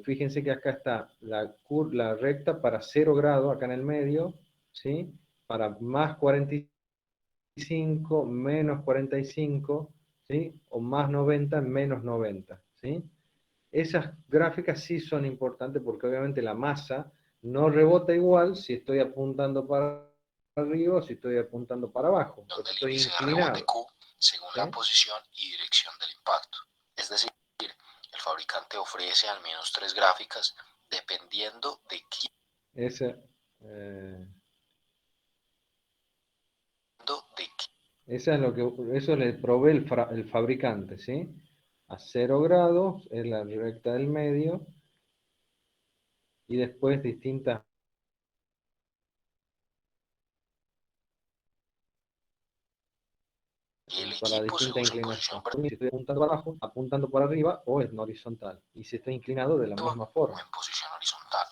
fíjense que acá está la recta para 0 grados, acá en el medio, ¿sí? Para más 45, menos 45, ¿sí? O más 90, menos 90, ¿sí? Esas gráficas sí son importantes porque obviamente la masa no rebota igual si estoy apuntando para arriba o si estoy apuntando para abajo, porque
Del
estoy
índice de
inclinado.
rebote Q según
¿Sí?
la posición y dirección del impacto. Es decir, el fabricante ofrece al menos 3 gráficas dependiendo de qué.
Esa es eso le provee el fabricante, ¿sí? A 0 grados es la recta del medio y después distintas
Y el
para
equipo
distinta
según su posición
inclinación. Si estoy apuntando para abajo, apuntando para arriba o en horizontal. Y si estoy inclinado de la misma
o
forma.
en posición horizontal.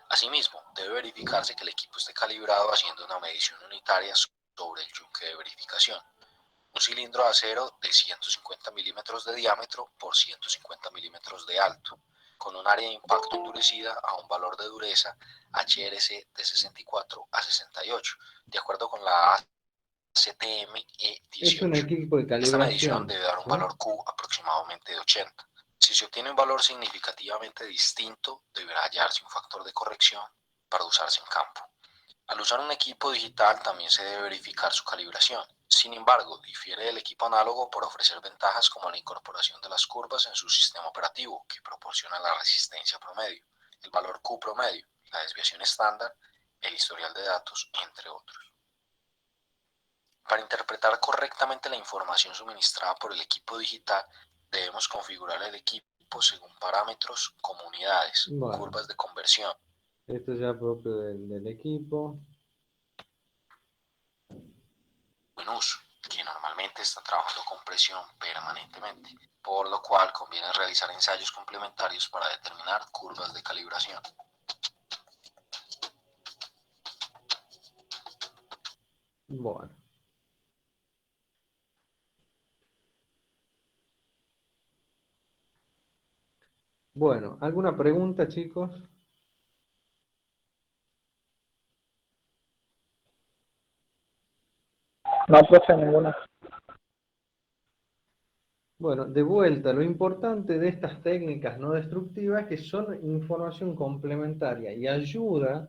Asimismo, debe verificarse que el equipo esté calibrado haciendo una medición unitaria sobre el yunque de verificación. Un cilindro de acero de 150 milímetros de diámetro por 150 milímetros de alto, con un área de impacto endurecida a un valor de dureza HRC de 64 a 68, de acuerdo con la ACTM
Es un
E18.
equipo de
Esta medición
calibración.
debe dar un
¿Sí?
valor Q aproximadamente de 80. Si se obtiene un valor significativamente distinto, deberá hallarse un factor de corrección para usarse en campo. Al usar un equipo digital también se debe verificar su calibración. Sin embargo, difiere del equipo análogo por ofrecer ventajas como la incorporación de las curvas en su sistema operativo, que proporciona la resistencia promedio, el valor Q promedio, la desviación estándar, el historial de datos, entre otros. Para interpretar correctamente la información suministrada por el equipo digital, debemos configurar el equipo según parámetros como unidades,
Bueno.
curvas de conversión.
Esto es ya propio del equipo.
En uso, que normalmente está trabajando con presión permanentemente, por lo cual conviene realizar ensayos complementarios para determinar curvas de calibración.
Bueno. Bueno, ¿alguna pregunta, chicos?
No, profe, ninguna.
Bueno, de vuelta, lo importante de estas técnicas no destructivas es que son información complementaria y ayuda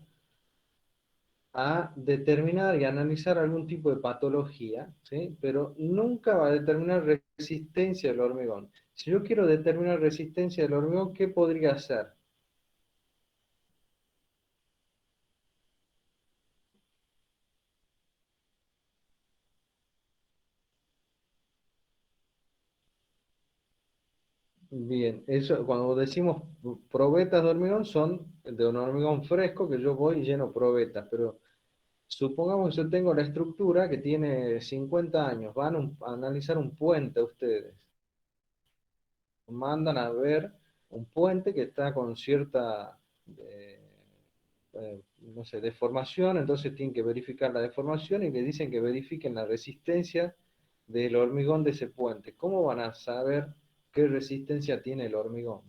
a determinar y analizar algún tipo de patología, ¿sí? Pero nunca va a determinar resistencia del hormigón. Si yo quiero determinar resistencia del hormigón, ¿qué podría hacer? Bien, eso cuando decimos probetas de hormigón son de un hormigón fresco que yo voy y lleno probetas, pero supongamos que yo tengo la estructura que tiene 50 años, van a analizar un puente ustedes, mandan a ver un puente que está con cierta, eh, no sé, deformación, entonces tienen que verificar la deformación y le dicen que verifiquen la resistencia del hormigón de ese puente. ¿Cómo van a saber qué resistencia tiene el hormigón?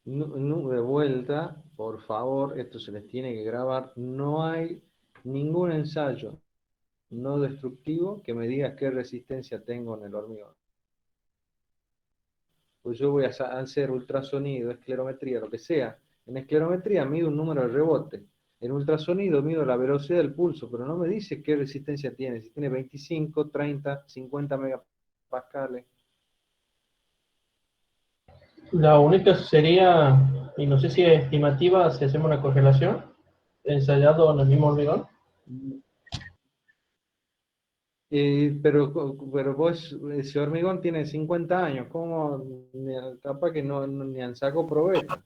De vuelta, por favor, esto se les tiene que grabar. No hay ningún ensayo no destructivo que me diga qué resistencia tengo en el hormigón. Pues yo voy a hacer ultrasonido, esclerometría, lo que sea. En esclerometría mido un número de rebote. En ultrasonido mido la velocidad del pulso, pero no me dice qué resistencia tiene. Si tiene 25, 30, 50 megapascales.
La única sería, y no sé si es estimativa, si hacemos una correlación, ensayado en el mismo hormigón.
Pero vos, ese hormigón tiene 50 años, ¿cómo? Capaz que ni han sacado provecho.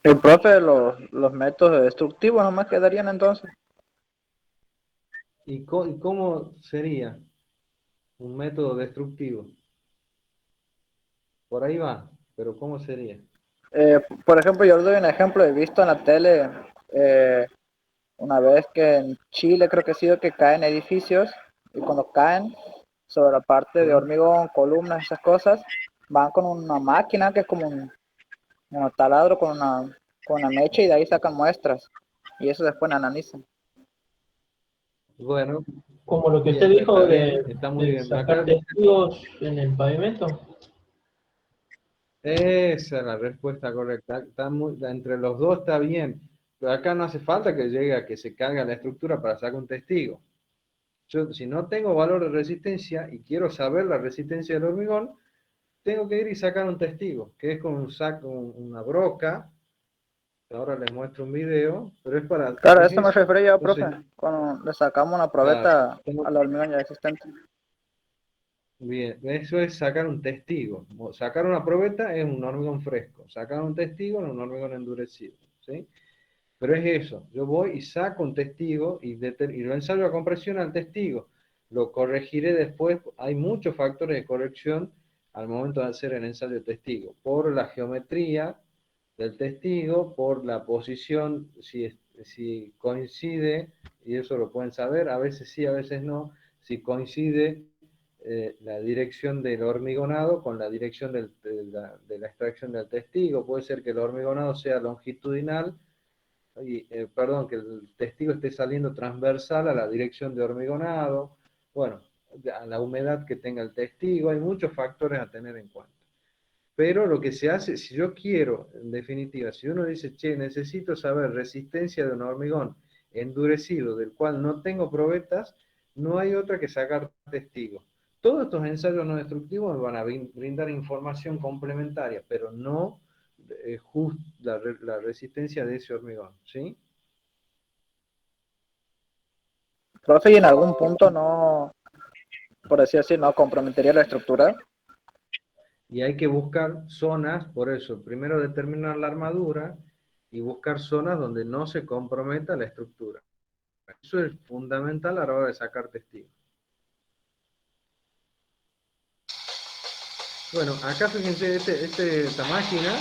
El profe, los métodos destructivos nomás quedarían entonces.
¿Y cómo sería un método destructivo? Por ahí va, pero ¿cómo sería?
Por ejemplo, yo les doy un ejemplo, he visto en la tele una vez que en Chile creo que ha sido que caen edificios y cuando caen sobre la parte de hormigón, columnas, esas cosas, van con una máquina que es como un taladro con una mecha y de ahí sacan muestras y eso después analizan.
Bueno,
Como lo que
bien,
usted dijo
está bien, está muy
de
bien.
sacar
Acá,
testigos en el pavimento.
esa es la respuesta correcta. Entre los dos está bien, pero acá no hace falta que llegue a que se caiga la estructura para sacar un testigo. Yo, si no tengo valor de resistencia y quiero saber la resistencia del hormigón, tengo que ir y sacar un testigo, que es con un saco, una broca. Ahora les muestro un video, pero es para...
Claro, a
es
eso me
eso.
refería yo,
Entonces,
profe, cuando le sacamos una
claro,
probeta al hormigón ya existente.
bien, eso es sacar un testigo. Sacar una probeta es un hormigón fresco. Sacar un testigo es un hormigón endurecido. ¿Sí? Pero es eso. Yo voy y saco un testigo y lo ensayo a compresión al testigo. Lo corregiré después. Hay muchos factores de corrección al momento de hacer el ensayo de testigo. Por la geometría del testigo, por la posición, si si coincide, y eso lo pueden saber, a veces sí, a veces no, si coincide la dirección del hormigonado con la dirección de la extracción del testigo. Puede ser que el hormigonado sea longitudinal, perdón, que el testigo esté saliendo transversal a la dirección de hormigonado, bueno, a la humedad que tenga el testigo, hay muchos factores a tener en cuenta. Pero lo que se hace, si yo quiero, en definitiva, si uno dice, che, necesito saber resistencia de un hormigón endurecido del cual no tengo probetas, no hay otra que sacar testigos. Todos estos ensayos no destructivos van a brindar información complementaria, pero no la resistencia de ese hormigón, ¿sí?
Profe, y en algún punto no, por así decirlo, no comprometería la estructura.
Y hay que buscar zonas, por eso, primero determinar la armadura y buscar zonas donde no se comprometa la estructura. Eso es fundamental a la hora de sacar testigos. Bueno, acá fíjense, esta máquina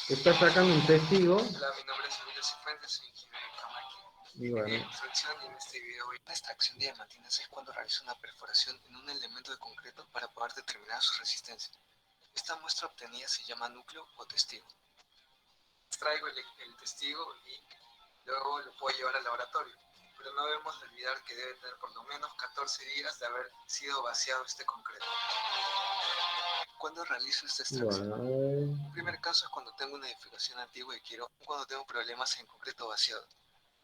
está sacando un testigo.
Hola, mi nombre es Emilio Cifuentes, soy ingeniero de Camaqui.
Y bueno,
En construcción, y en este video voy la extracción de diamantinas es cuando realizo una perforación en un elemento de concreto para poder determinar su resistencia. Esta muestra obtenida se llama núcleo o testigo. Extraigo el testigo y luego lo puedo llevar al laboratorio, pero no debemos olvidar que debe tener por lo menos 14 días de haber sido vaciado este concreto. ¿Cuándo realizo esta extracción?
bueno,
El primer caso es cuando tengo una edificación antigua y cuando tengo problemas en concreto vaciado.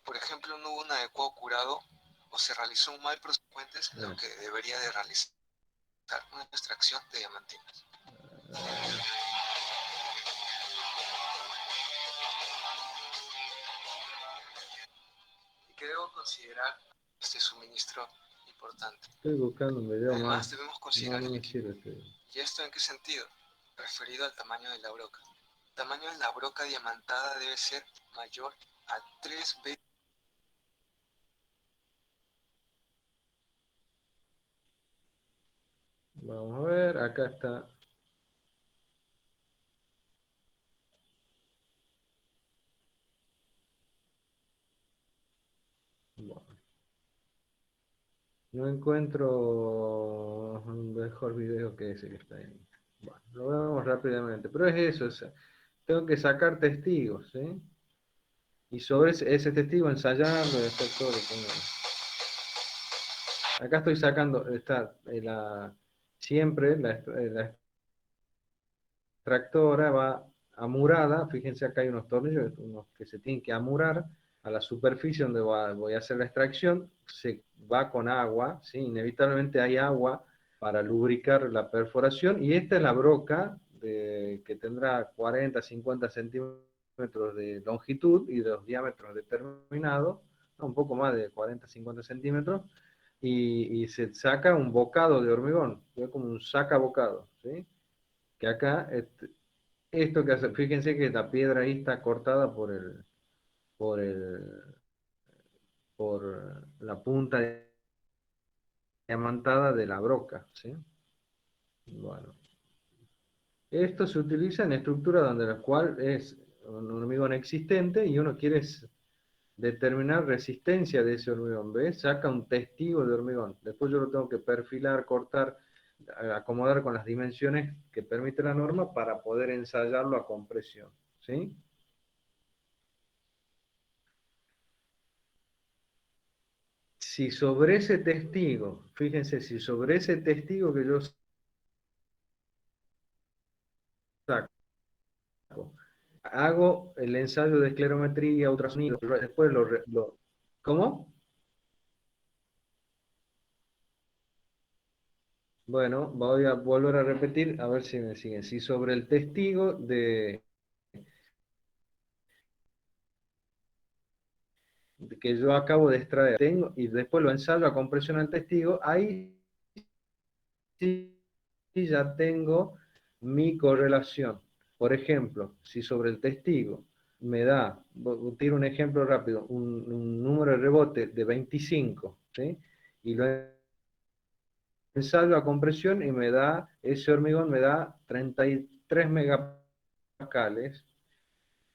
Por ejemplo, no hubo un adecuado curado o se realizó un mal prosecuentes en lo que debería de realizar una extracción de diamantinas. Y que debo considerar este suministro importante.
estoy buscando un video
Además,
más.
debemos considerar
No
el
me
equipo.
sirve este video.
¿Y esto en qué sentido? Referido al tamaño de la broca. El tamaño de la broca diamantada debe ser mayor a 3 veces.
Vamos a ver, acá está. Bueno, no encuentro un mejor video que ese que está ahí. Bueno, lo vemos rápidamente, pero es eso, tengo que sacar testigos, ¿sí? Y sobre ese testigo ensayarlo y hacer todo lo que tengo. Acá estoy sacando, está siempre la extractora va amurada, fíjense acá hay unos tornillos unos que se tienen que amurar a la superficie donde voy a hacer la extracción, se va con agua, ¿sí? Inevitablemente hay agua para lubricar la perforación, y esta es la broca que tendrá 40, 50 centímetros de longitud y de los diámetros determinados, un poco más de 40, 50 centímetros, y se saca un bocado de hormigón, es como un saca bocado, ¿sí? Que acá, esto que hace, fíjense que la piedra ahí está cortada por por la punta diamantada de la broca, ¿sí? Bueno, esto se utiliza en estructuras donde la cual es un hormigón existente y uno quiere determinar resistencia de ese hormigón, ¿ves? Saca un testigo de hormigón, después yo lo tengo que perfilar, cortar, acomodar con las dimensiones que permite la norma para poder ensayarlo a compresión, ¿sí? Si sobre ese testigo, fíjense, si sobre ese testigo que yo saco, hago el ensayo de esclerometría, ultrasonido, después ¿cómo? Bueno, voy a volver a repetir, a ver si me siguen. Si sobre el testigo que yo acabo de extraer, tengo, y después lo ensayo a compresión al testigo, ahí sí ya tengo mi correlación. Por ejemplo, si sobre el testigo me da, tiro un ejemplo rápido, un número de rebote de 25, ¿sí? Y lo ensayo a compresión y me da, ese hormigón me da 33 megapascales,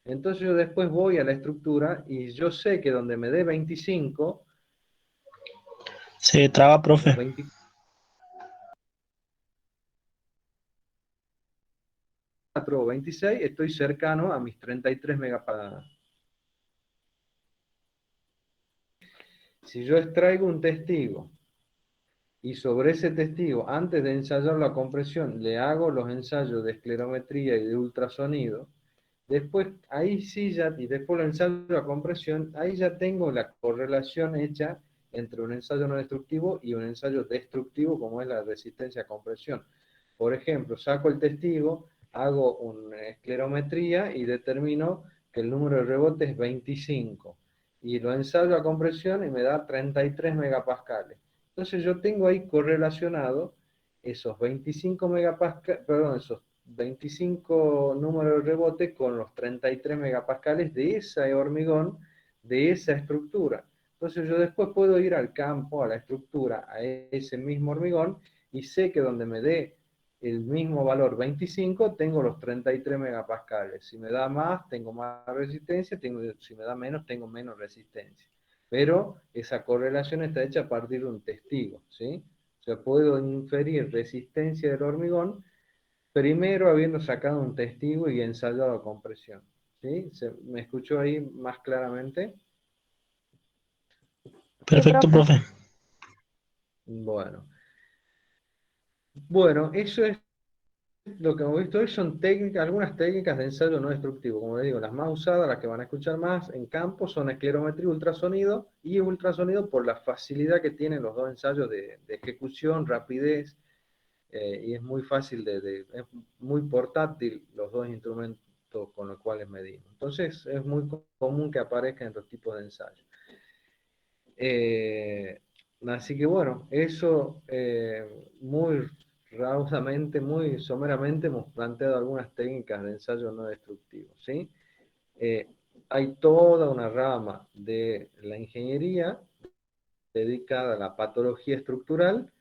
Entonces yo después voy a la estructura y yo sé que donde me dé 25,
Se traba, profe.
o 24 o 26, estoy cercano a mis 33 megapascales. Si yo extraigo un testigo y sobre ese testigo, antes de ensayar la compresión, le hago los ensayos de esclerometría y de ultrasonido, después, ahí sí ya, y después lo ensayo la compresión, ahí ya tengo la correlación hecha entre un ensayo no destructivo y un ensayo destructivo, como es la resistencia a compresión. Por ejemplo, saco el testigo, hago una esclerometría y determino que el número de rebote es 25. Y lo ensayo a compresión y me da 33 megapascales. Entonces yo tengo ahí correlacionado esos 25 megapascales, perdón, esos 25 números de rebote con los 33 megapascales de ese hormigón, de esa estructura. Entonces yo después puedo ir al campo, a la estructura, a ese mismo hormigón, y sé que donde me dé el mismo valor 25, tengo los 33 megapascales. Si me da más, tengo más resistencia, si me da menos, tengo menos resistencia. Pero esa correlación está hecha a partir de un testigo, ¿sí? O sea, puedo inferir resistencia del hormigón primero habiendo sacado un testigo y ensayado a compresión. ¿Sí? ¿Me escuchó ahí más claramente?
Perfecto, profe.
Bueno. Bueno, eso es lo que hemos visto hoy, son técnicas, algunas técnicas de ensayo no destructivo. Como les digo, las más usadas, las que van a escuchar más en campo, son esclerometría y ultrasonido por la facilidad que tienen los dos ensayos de ejecución, rapidez, y es muy fácil, es muy portátil los dos instrumentos con los cuales medimos. Entonces es muy común que aparezcan estos tipos de ensayos. Así que bueno, eso muy raudamente, muy someramente hemos planteado algunas técnicas de ensayo no destructivo, ¿sí? Hay toda una rama de la ingeniería dedicada a la patología estructural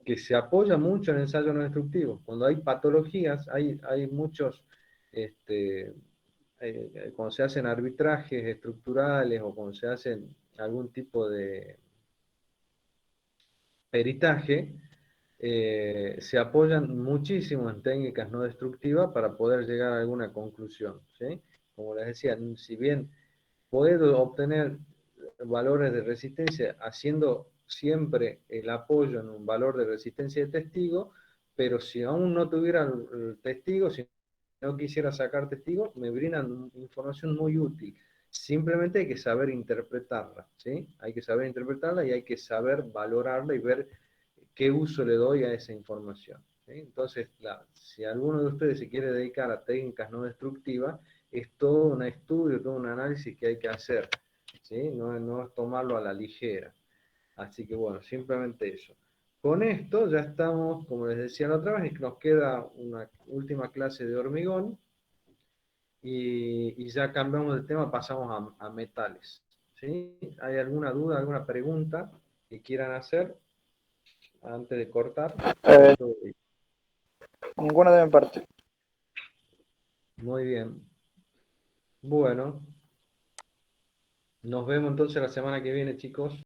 que se apoya mucho en ensayo no destructivo. Cuando hay patologías, hay muchos, cuando se hacen arbitrajes estructurales o cuando se hacen algún tipo de peritaje, se apoyan muchísimo en técnicas no destructivas para poder llegar a alguna conclusión, ¿sí? Como les decía, si bien puedo obtener valores de resistencia haciendo siempre el apoyo en un valor de resistencia de testigo, pero si aún no tuviera el testigo, si no quisiera sacar testigo, me brindan información muy útil. Simplemente hay que saber interpretarla, ¿sí? Hay que saber interpretarla y hay que saber valorarla y ver qué uso le doy a esa información, ¿sí? Entonces, si alguno de ustedes se quiere dedicar a técnicas no destructivas, es todo un estudio, todo un análisis que hay que hacer, ¿sí? No es tomarlo a la ligera. Así que bueno, simplemente eso. Con esto ya estamos, como les decía la otra vez, nos queda una última clase de hormigón y ya cambiamos de tema, pasamos a metales, ¿sí? ¿Hay alguna duda, alguna pregunta que quieran hacer antes de cortar?
Ninguna de mi parte.
Muy bien. Bueno, nos vemos entonces la semana que viene, chicos.